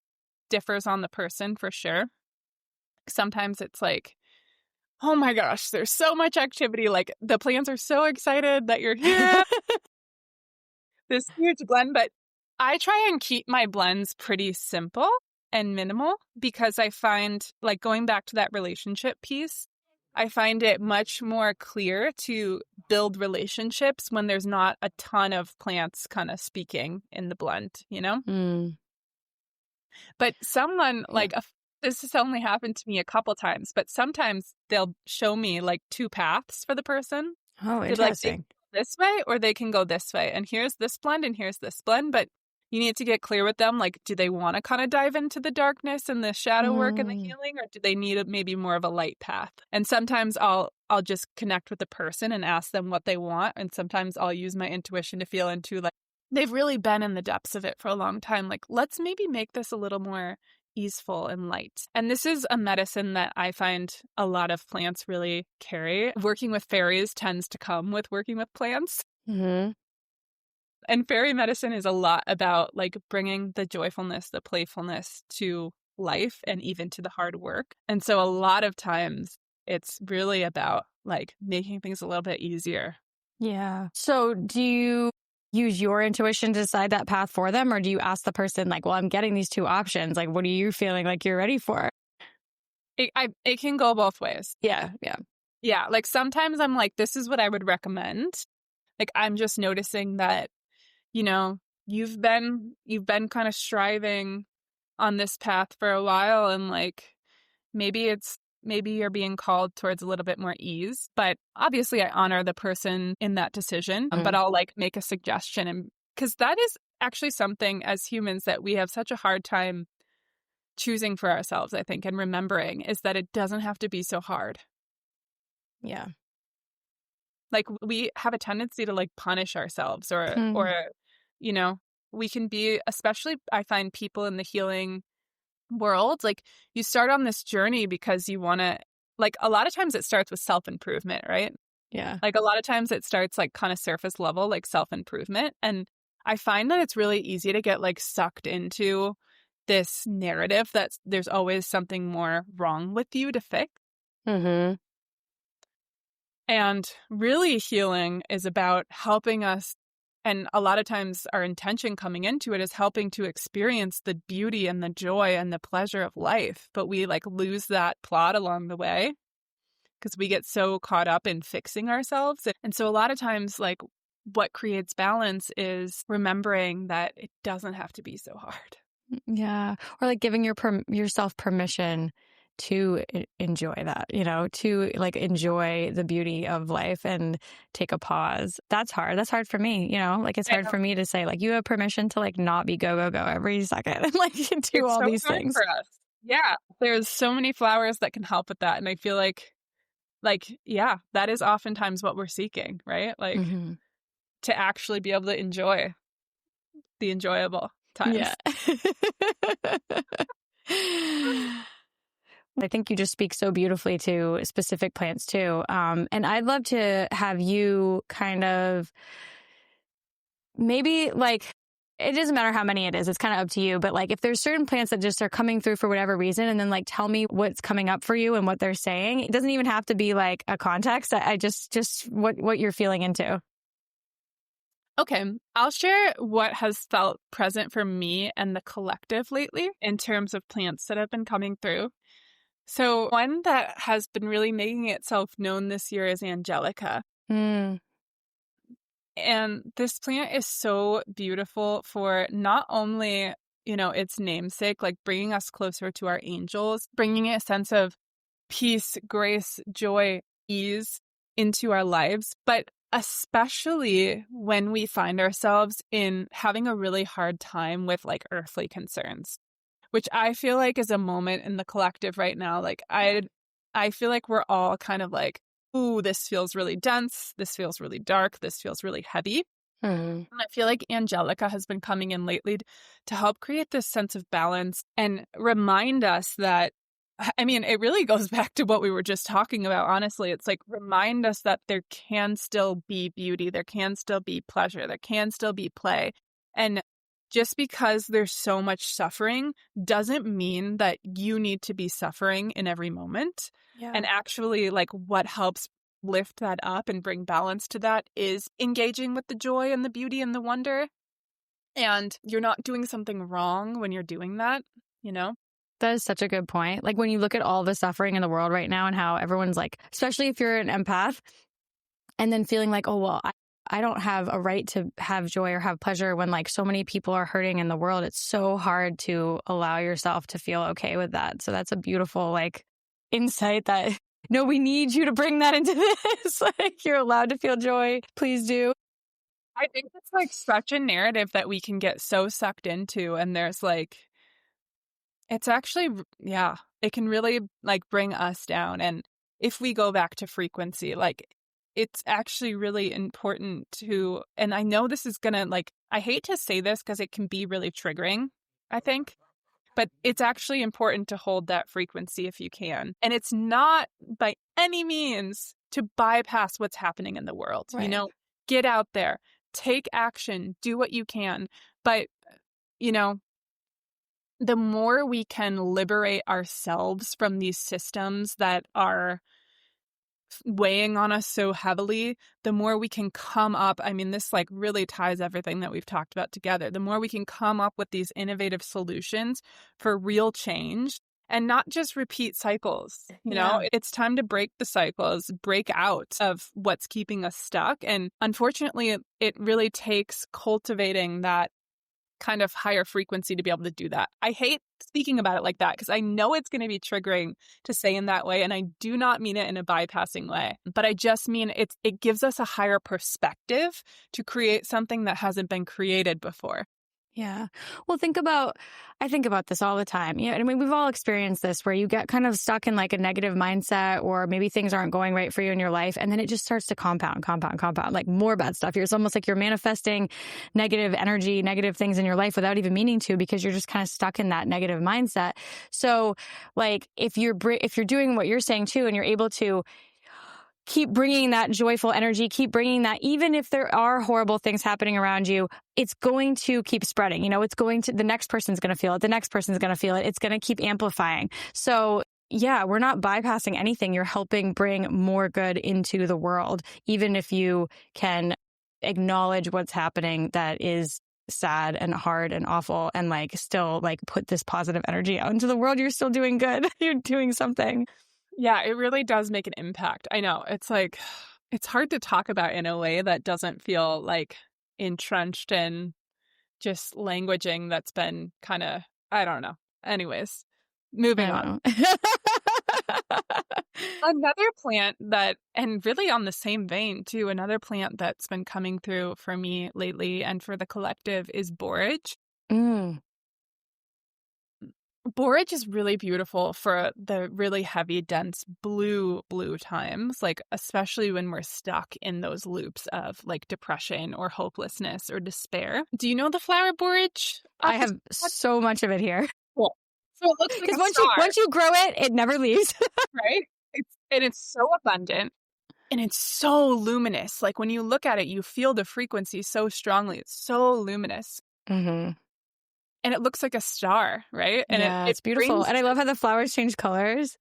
differs on the person for sure. Sometimes it's like, oh my gosh, there's so much activity. Like the plants are so excited that you're here. This huge blend, but I try and keep my blends pretty simple and minimal because I find like going back to that relationship piece, I find it much more clear to build relationships when there's not a ton of plants kind of speaking in the blend, But someone this has only happened to me a couple times, but sometimes they'll show me like 2 paths for the person. Oh, They're interesting. like, they can go this way or they can go this way. And here's this blend and here's this blend. But you need to get clear with them. Like, do they want to kind of dive into the darkness and the shadow work and the healing, or do they need maybe more of a light path? And sometimes I'll just connect with the person and ask them what they want. And sometimes I'll use my intuition to feel into like, they've really been in the depths of it for a long time. Like, let's maybe make this a little more easeful and light. And this is a medicine that I find a lot of plants really carry. Working with fairies tends to come with working with plants. And fairy medicine is a lot about like bringing the joyfulness, the playfulness to life and even to the hard work. And so a lot of times it's really about like making things a little bit easier. Yeah. So do you use your intuition to decide that path for them? Or do you ask the person like, well, I'm getting these 2 options. Like, what are you feeling like you're ready for? It can go both ways. Yeah. Yeah. Yeah. Like sometimes I'm like, this is what I would recommend. Like, I'm just noticing that, you've been kind of striving on this path for a while, and like maybe you're being called towards a little bit more ease, but obviously I honor the person in that decision, but I'll like make a suggestion, and because that is actually something as humans that we have such a hard time choosing for ourselves, I think, and remembering is that it doesn't have to be so hard. Yeah. Like we have a tendency to like punish ourselves or we can be, especially I find people in the healing world, like you start on this journey because you want to, like a lot of times it starts with self-improvement, right? Yeah. Like a lot of times it starts like kind of surface level, like self-improvement. And I find that it's really easy to get like sucked into this narrative that there's always something more wrong with you to fix. Mm-hmm. And really healing is about helping us. And a lot of times our intention coming into it is helping to experience the beauty and the joy and the pleasure of life. But we like lose that plot along the way because we get so caught up in fixing ourselves. And so a lot of times, like what creates balance is remembering that it doesn't have to be so hard. Yeah. Or like giving yourself permission to enjoy that, to like enjoy the beauty of life and take a pause. That's hard. That's hard for me, like it's hard for me to say like you have permission to like not be go every second and like do It's all so these hard things. for us. Yeah. There's so many flowers that can help with that. And I feel like, yeah, that is oftentimes what we're seeking, right? Like to actually be able to enjoy the enjoyable times. Yeah. I think you just speak so beautifully to specific plants too. And I'd love to have you kind of maybe like, it doesn't matter how many it is. It's kind of up to you. But like if there's certain plants that just are coming through for whatever reason, and then like tell me what's coming up for you and what they're saying. It doesn't even have to be like a context. I just what you're feeling into. Okay, I'll share what has felt present for me and the collective lately in terms of plants that have been coming through. So one that has been really making itself known this year is Angelica. Mm. And this plant is so beautiful for not only, its namesake, like bringing us closer to our angels, bringing a sense of peace, grace, joy, ease into our lives, but especially when we find ourselves in having a really hard time with like earthly concerns, which I feel like is a moment in the collective right now. Like I feel like we're all kind of like, ooh, this feels really dense. This feels really dark. This feels really heavy. And I feel like Angelica has been coming in lately to help create this sense of balance and remind us that, I mean, it really goes back to what we were just talking about, honestly. It's like remind us that there can still be beauty, there can still be pleasure, there can still be play. And just because there's so much suffering doesn't mean that you need to be suffering in every moment. Yeah. And actually, like what helps lift that up and bring balance to that is engaging with the joy and the beauty and the wonder. And you're not doing something wrong when you're doing that, That is such a good point. Like when you look at all the suffering in the world right now and how everyone's like, especially if you're an empath, and then feeling like, oh, well, I don't have a right to have joy or have pleasure when like so many people are hurting in the world. It's so hard to allow yourself to feel okay with that. So that's a beautiful like insight that, no, we need you to bring that into this. Like you're allowed to feel joy. Please do. I think it's like such a narrative that we can get so sucked into. And there's like, it's actually, yeah, it can really like bring us down. And if we go back to frequency, like it's actually really important to, and I know this is gonna like, I hate to say this because it can be really triggering, I think, but it's actually important to hold that frequency if you can. And it's not by any means to bypass what's happening in the world, Right. Get out there, take action, do what you can. But, the more we can liberate ourselves from these systems that are weighing on us so heavily, the more we can come up. I mean, this like really ties everything that we've talked about together. The more we can come up with these innovative solutions for real change and not just repeat cycles. It's time to break the cycles, break out of what's keeping us stuck. And unfortunately, it really takes cultivating that kind of higher frequency to be able to do that. I hate speaking about it like that because I know it's going to be triggering to say in that way, and I do not mean it in a bypassing way, but I just mean it gives us a higher perspective to create something that hasn't been created before. Yeah. Well, I think about this all the time. I mean, we've all experienced this where you get kind of stuck in like a negative mindset, or maybe things aren't going right for you in your life. And then it just starts to compound, like more bad stuff. It's almost like you're manifesting negative energy, negative things in your life without even meaning to, because you're just kind of stuck in that negative mindset. So like if you're doing what you're saying too, and you're able to keep bringing that joyful energy, keep bringing that, even if there are horrible things happening around you, it's going to keep spreading. The next person's going to feel it. The next person's going to feel it. It's going to keep amplifying. So yeah, we're not bypassing anything. You're helping bring more good into the world, even if you can acknowledge what's happening that is sad and hard and awful, and still put this positive energy out into the world. You're still doing good. You're doing something. Yeah, it really does make an impact. I know. It's it's hard to talk about in a way that doesn't feel entrenched in just languaging that's been kind of, I don't know. Anyways, moving on. Another plant and really on the same vein too, another plant that's been coming through for me lately and for the collective is borage. Borage is really beautiful for the really heavy, dense blue times, especially when we're stuck in those loops of depression or hopelessness or despair. Do you know the flower borage? I have so much of it here. Cool. So it looks like a star. Once you grow it, it never leaves. Right? It's so abundant and it's so luminous. When you look at it, you feel the frequency so strongly. It's so luminous. Mm-hmm. And it looks like a star, right? And yeah, it's beautiful. And I love how the flowers change colors.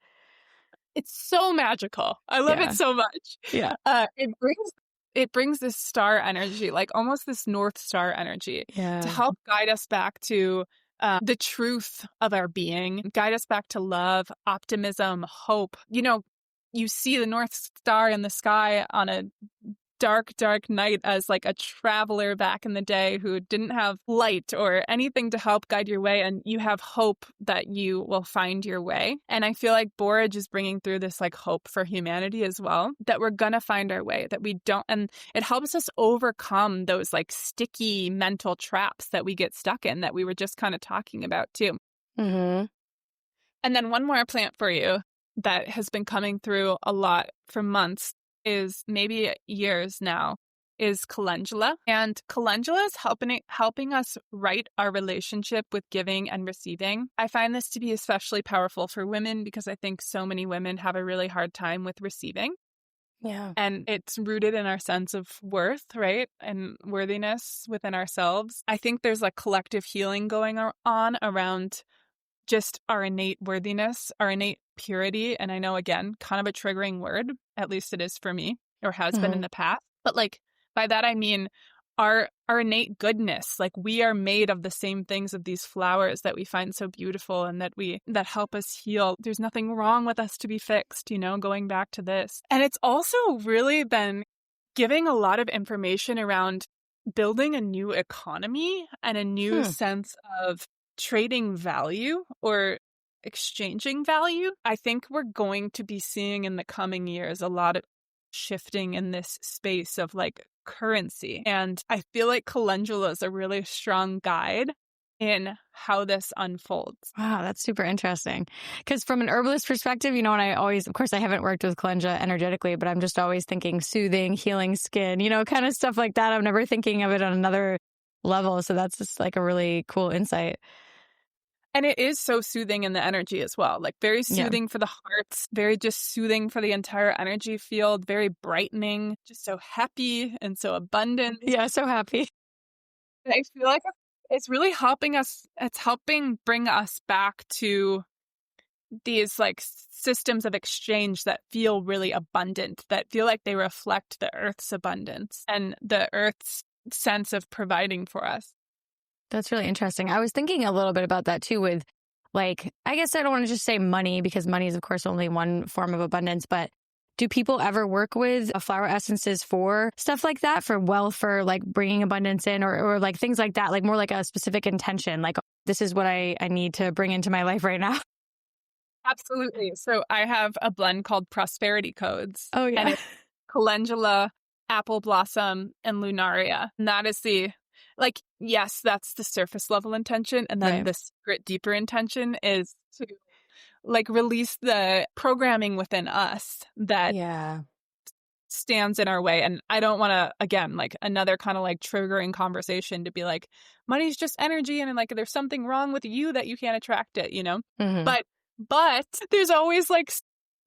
It's so magical. I love it so much. Yeah. It brings this star energy, almost this North Star energy, to help guide us back to the truth of our being, guide us back to love, optimism, hope. You see the North Star in the sky on a dark night as a traveler back in the day who didn't have light or anything to help guide your way, and you have hope that you will find your way. And I feel like borage is bringing through this hope for humanity as well, that we're gonna find our way, that we don't, and it helps us overcome those sticky mental traps that we get stuck in that we were just kind of talking about too. Mm-hmm. And then one more plant for you that has been coming through a lot for months, is maybe years now, is calendula. And calendula is helping us right our relationship with giving and receiving. I find this to be especially powerful for women because I think so many women have a really hard time with receiving. Yeah. And it's rooted in our sense of worth, right? And worthiness within ourselves. I think there's a collective healing going on around just our innate worthiness, our innate purity. And I know, again, kind of a triggering word, at least it is for me, or has been in the past. But by that, I mean our innate goodness. We are made of the same things of these flowers that we find so beautiful and that help us heal. There's nothing wrong with us to be fixed, going back to this. And it's also really been giving a lot of information around building a new economy and a new sense of trading value or exchanging value. I think we're going to be seeing in the coming years a lot of shifting in this space of currency. And I feel like calendula is a really strong guide in how this unfolds. Wow, that's super interesting. Because from an herbalist perspective, and of course, I haven't worked with calendula energetically, but I'm just always thinking soothing, healing skin, kind of stuff like that. I'm never thinking of it on another level. So that's just a really cool insight. And it is so soothing in the energy as well. Very soothing for the hearts, very just soothing for the entire energy field, very brightening, just so happy and so abundant. Yeah, so happy. And I feel like it's really helping us. It's helping bring us back to these systems of exchange that feel really abundant, that feel like they reflect the earth's abundance and the earth's sense of providing for us. That's really interesting. I was thinking a little bit about that too with I guess I don't want to just say money because money is of course only one form of abundance, but do people ever work with flower essences for stuff like that, for wealth, for bringing abundance in or things like that, more a specific intention, this is what I need to bring into my life right now? Absolutely. So I have a blend called Prosperity Codes. Oh yeah. And it's calendula, apple blossom, and lunaria. And that is the yes, that's the surface level intention. And then the secret, deeper intention is to release the programming within us that stands in our way. And I don't want to, again, another kind of triggering conversation to be money's just energy and there's something wrong with you that you can't attract it, Mm-hmm. But there's always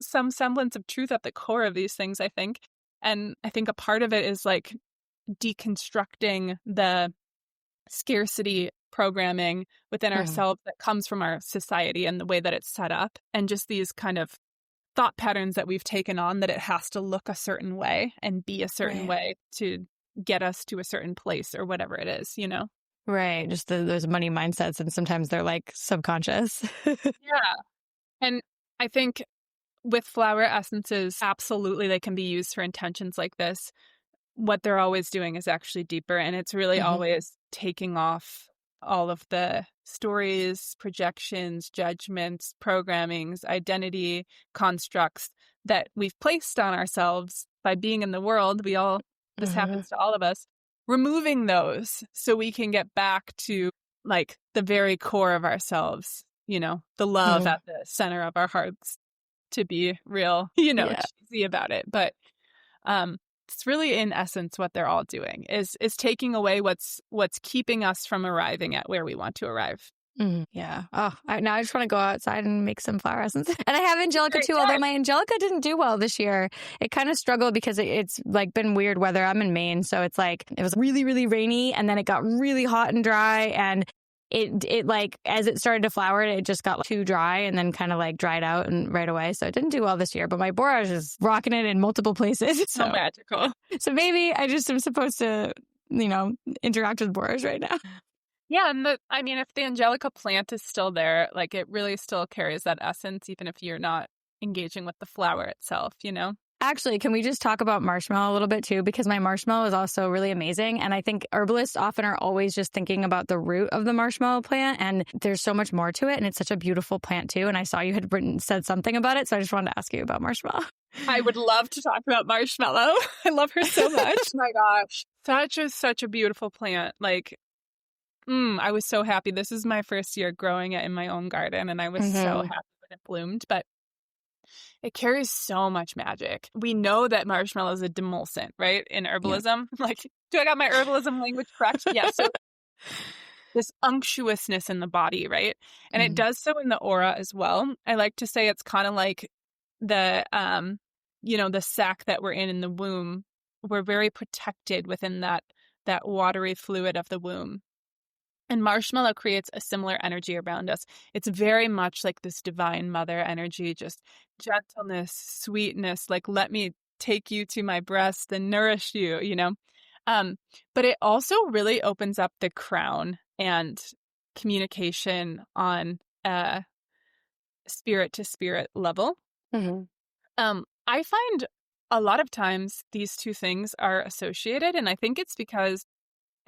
some semblance of truth at the core of these things, I think. And I think a part of it is like deconstructing the scarcity programming within ourselves that comes from our society and the way that it's set up, and just these kind of thought patterns that we've taken on that it has to look a certain way and be a certain way to get us to a certain place or whatever it is, you know? Right. Just those money mindsets, and sometimes they're like subconscious. Yeah. And I think with flower essences, absolutely they can be used for intentions like this. What they're always doing is actually deeper, and it's really always taking off all of the stories, projections, judgments, programmings, identity constructs that we've placed on ourselves by being in the world. This happens to all of us, removing those so we can get back to like the very core of ourselves, you know, the love at the center of our hearts, to be real, you know, cheesy about it. But it's really in essence what they're all doing is taking away what's keeping us from arriving at where we want to arrive. Yeah. Oh, now I just want to go outside and make some flower essence. And I have Angelica too, although my Angelica didn't do well this year. It kind of struggled because it's like been weird weather. I'm in Maine, so it's like it was really, really rainy, and then it got really hot and dry, and it like as it started to flower, it just got too dry and then kind of like dried out and right away. So it didn't do well this year, but my borage is rocking it in multiple places. So magical. So maybe I just am supposed to, you know, interact with borage right now. Yeah, and I mean, if the Angelica plant is still there, like it really still carries that essence, even if you're not engaging with the flower itself, you know? Actually, can we just talk about marshmallow a little bit too? Because my marshmallow is also really amazing. And I think herbalists often are always just thinking about the root of the marshmallow plant. And there's so much more to it. And it's such a beautiful plant too. And I saw you had said something about it. So I just wanted to ask you about marshmallow. I would love to talk about marshmallow. I love her so much. Oh my gosh. Such a beautiful plant. Like, I was so happy. This is my first year growing it in my own garden. And I was so happy when it bloomed. But it carries so much magic. We know that marshmallow is a demulcent, right? In herbalism. Yeah. Like, do I got my herbalism language correct? Yeah. So this unctuousness in the body, right? And it does so in the aura as well. I like to say it's kind of like the, you know, the sac that we're in the womb. We're very protected within that watery fluid of the womb. And marshmallow creates a similar energy around us. It's very much like this divine mother energy, just gentleness, sweetness, like let me take you to my breast and nourish you, you know? But it also really opens up the crown and communication on a spirit to spirit level. I find a lot of times these two things are associated, and I think it's because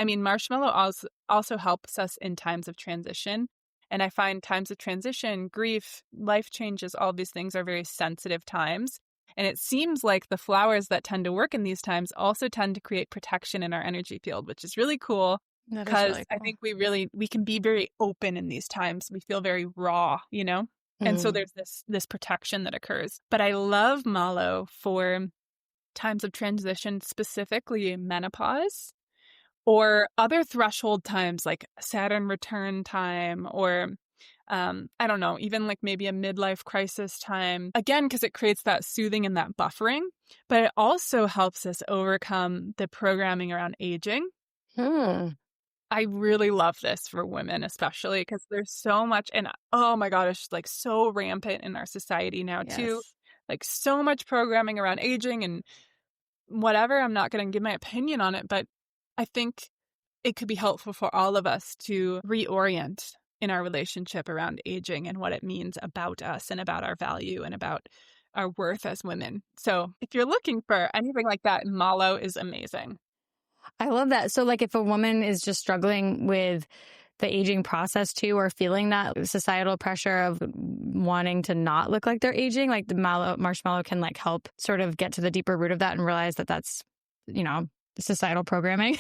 marshmallow also helps us in times of transition. And I find times of transition, grief, life changes, all these things are very sensitive times. And it seems like the flowers that tend to work in these times also tend to create protection in our energy field, which is really cool. Because really cool. I think we can be very open in these times. We feel very raw, you know? And so there's this protection that occurs. But I love mallow for times of transition, specifically menopause, or other threshold times like Saturn return time, or I don't know, even like maybe a midlife crisis time. Again, because it creates that soothing and that buffering, but it also helps us overcome the programming around aging. I really love this for women, especially because there's so much, and oh my God, it's like so rampant in our society now too. Like so much programming around aging and whatever. I'm not going to give my opinion on it, but I think it could be helpful for all of us to reorient in our relationship around aging and what it means about us and about our value and about our worth as women. So if you're looking for anything like that, mallow is amazing. I love that. So like if a woman is just struggling with the aging process too, or feeling that societal pressure of wanting to not look like they're aging, like the marshmallow can like help sort of get to the deeper root of that and realize that that's, you know, societal programming.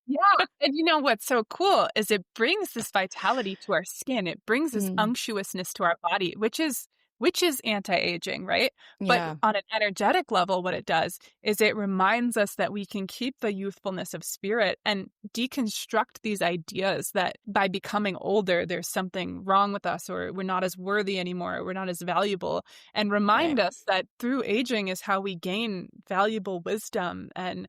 Yeah. And you know what's so cool is it brings this vitality to our skin. It brings this unctuousness to our body, which is which is anti-aging, right? Yeah. But on an energetic level, what it does is it reminds us that we can keep the youthfulness of spirit and deconstruct these ideas that by becoming older, there's something wrong with us, or we're not as worthy anymore, or we're not as valuable, and remind us that through aging is how we gain valuable wisdom and,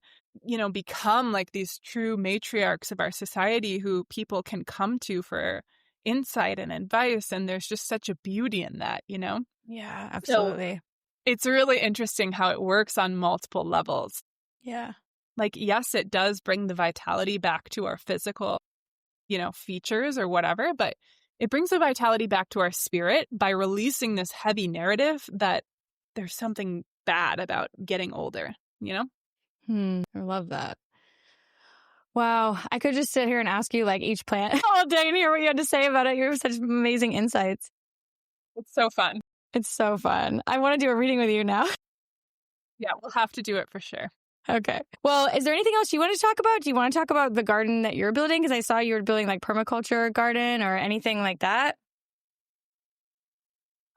become like these true matriarchs of our society who people can come to for insight and advice. And there's just such a beauty in that, Yeah, So absolutely. it's really interesting how it works on multiple levels. Yeah. Like, yes, it does bring the vitality back to our physical, features or whatever, but it brings the vitality back to our spirit by releasing this heavy narrative that there's something bad about getting older, I love that. Wow. I could just sit here and ask you like each plant all day and hear what you had to say about it. You have such amazing insights. It's so fun. It's so fun. I want to do a reading with you now. Yeah, we'll have to do it for sure. Okay. Well, is there anything else you want to talk about? Do you want to talk about the garden that you're building? Because I saw you were building like permaculture garden or anything like that.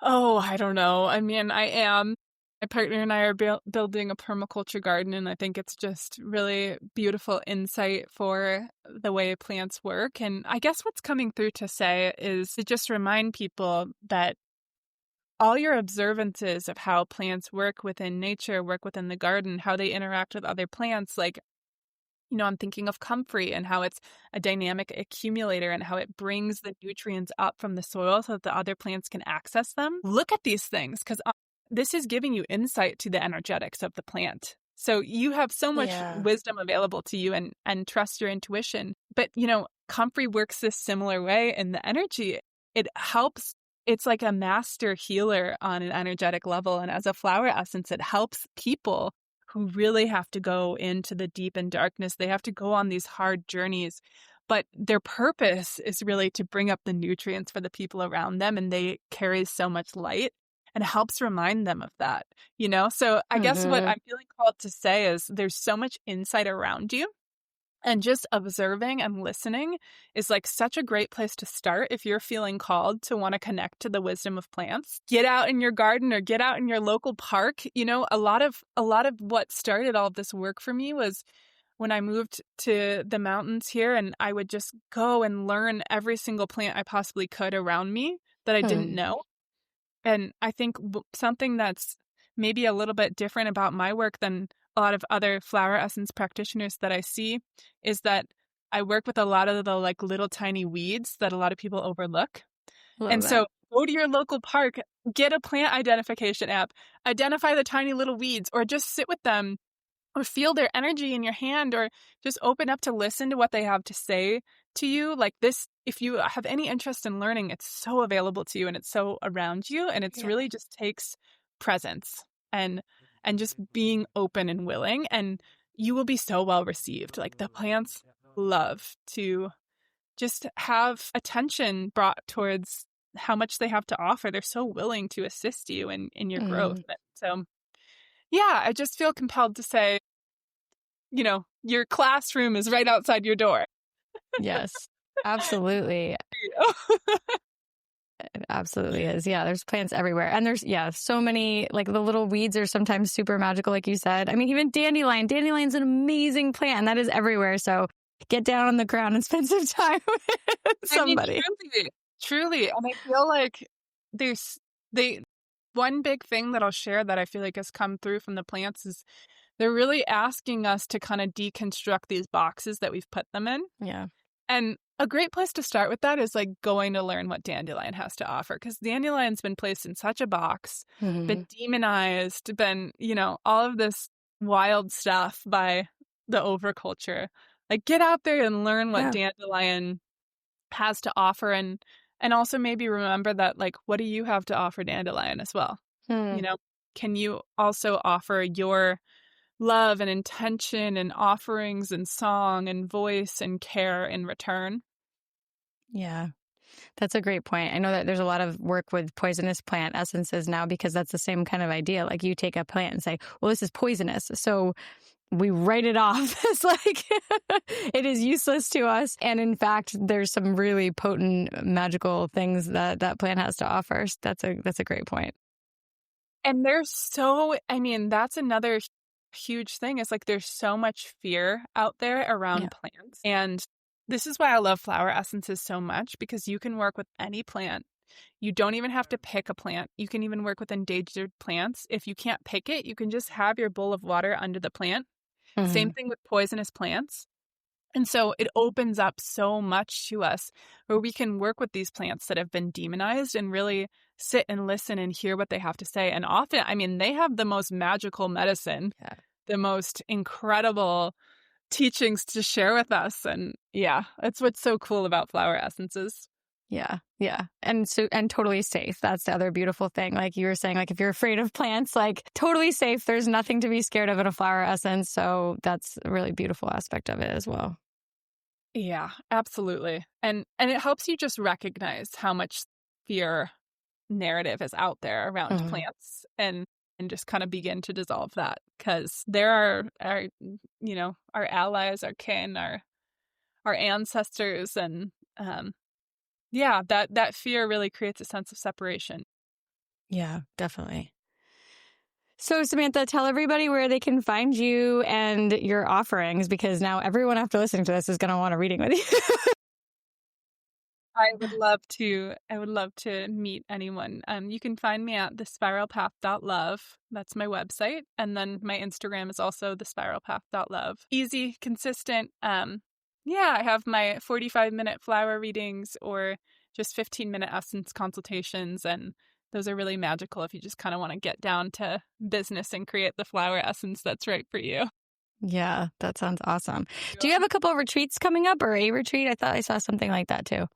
Oh, I don't know. I mean, I am. My partner and I are building a permaculture garden, and I think it's just really beautiful insight for the way plants work. And I guess what's coming through to say is to just remind people that all your observances of how plants work within nature, work within the garden, how they interact with other plants, like, I'm thinking of comfrey and how it's a dynamic accumulator and how it brings the nutrients up from the soil so that the other plants can access them. Look at these things because this is giving you insight to the energetics of the plant. So you have so much wisdom available to you and trust your intuition. But, comfrey works this similar way in the energy. It helps. It's like a master healer on an energetic level. And as a flower essence, it helps people who really have to go into the deep and darkness. They have to go on these hard journeys, but their purpose is really to bring up the nutrients for the people around them. And they carry so much light and helps remind them of that, So I guess what I'm feeling called to say is there's so much insight around you. And just observing and listening is like such a great place to start if you're feeling called to want to connect to the wisdom of plants. Get out in your garden or get out in your local park. A lot of what started all of this work for me was when I moved to the mountains here, and I would just go and learn every single plant I possibly could around me that I didn't know. And I think something that's maybe a little bit different about my work than a lot of other flower essence practitioners that I see is that I work with a lot of the like little tiny weeds that a lot of people overlook. So go to your local park, get a plant identification app, identify the tiny little weeds, or just sit with them or feel their energy in your hand, or just open up to listen to what they have to say to you. Like this, if you have any interest in learning, it's so available to you and it's so around you. And it's really just takes presence and just being open and willing, and you will be so well received. Like the plants love to just have attention brought towards how much they have to offer. They're so willing to assist you in your growth. So yeah, I just feel compelled to say, your classroom is right outside your door. Yes, absolutely. It absolutely is. Yeah, there's plants everywhere. And there's, so many, like the little weeds are sometimes super magical, like you said. I mean, even dandelion. Dandelion's an amazing plant, and that is everywhere. So get down on the ground and spend some time with somebody. I mean, truly. And I feel like one big thing that I'll share that I feel like has come through from the plants is they're really asking us to kind of deconstruct these boxes that we've put them in. Yeah. And a great place to start with that is like going to learn what dandelion has to offer, because dandelion's been placed in such a box, been demonized, been, all of this wild stuff by the overculture. Like get out there and learn what dandelion has to offer, and also maybe remember that, like, what do you have to offer dandelion as well? Can you also offer your love and intention and offerings and song and voice and care in return? Yeah, that's a great point. I know that there's a lot of work with poisonous plant essences now, because that's the same kind of idea. Like you take a plant and say, well, this is poisonous, so we write it off as like it is useless to us. And in fact, there's some really potent magical things that that plant has to offer. So that's a great point. And that's another huge thing. Is like there's so much fear out there around plants. And this is why I love flower essences so much, because you can work with any plant. You don't even have to pick a plant. You can even work with endangered plants. If you can't pick it, you can just have your bowl of water under the plant. Mm-hmm. Same thing with poisonous plants. And so it opens up so much to us where we can work with these plants that have been demonized and really sit and listen and hear what they have to say. And often, I mean, they have the most magical medicine, the most incredible teachings to share with us. And that's what's so cool about flower essences. Yeah. And totally safe. That's the other beautiful thing. Like you were saying, like if you're afraid of plants, like totally safe. There's nothing to be scared of in a flower essence. So that's a really beautiful aspect of it as well. Yeah, absolutely. And it helps you just recognize how much fear narrative is out there around plants and just kind of begin to dissolve that, because there are our allies, our kin, our ancestors, and that fear really creates a sense of separation. Yeah, definitely. So Samantha, tell everybody where they can find you and your offerings, because now everyone after listening to this is going to want a reading with you. I would love to meet anyone. You can find me at thespiralpath.love. That's my website. And then my Instagram is also thespiralpath.love. Easy, consistent. I have my 45-minute flower readings or just 15-minute essence consultations. And those are really magical if you just kind of want to get down to business and create the flower essence that's right for you. Yeah, that sounds awesome. Do you have a couple of retreats coming up, or a retreat? I thought I saw something like that too.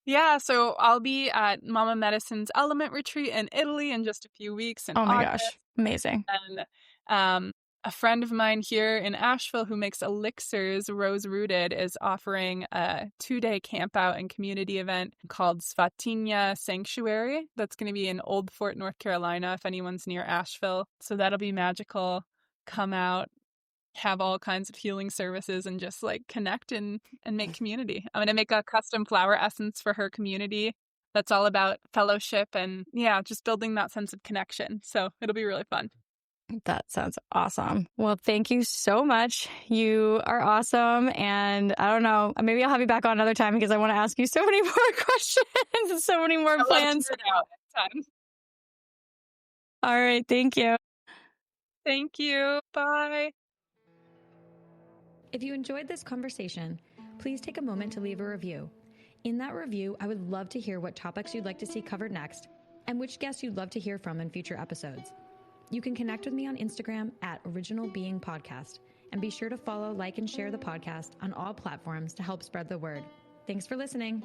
Yeah, so I'll be at Mama Medicine's Element Retreat in Italy in just a few weeks. Oh my gosh, amazing. And a friend of mine here in Asheville who makes elixirs, Rose Rooted, is offering a 2-day camp out and community event called Svatinja Sanctuary. That's going to be in Old Fort, North Carolina, if anyone's near Asheville. So that'll be magical. Come out, have all kinds of healing services, and just like connect and make community. I'm going to make a custom flower essence for her community that's all about fellowship and just building that sense of connection. So it'll be really fun. That sounds awesome. Well, thank you so much. You are awesome. And I don't know, maybe I'll have you back on another time, because I want to ask you so many more questions and so many more plans. All right. Thank you. Thank you. Bye. If you enjoyed this conversation, please take a moment to leave a review. In that review, I would love to hear what topics you'd like to see covered next and which guests you'd love to hear from in future episodes. You can connect with me on Instagram at Original Being Podcast, and be sure to follow, like, and share the podcast on all platforms to help spread the word. Thanks for listening.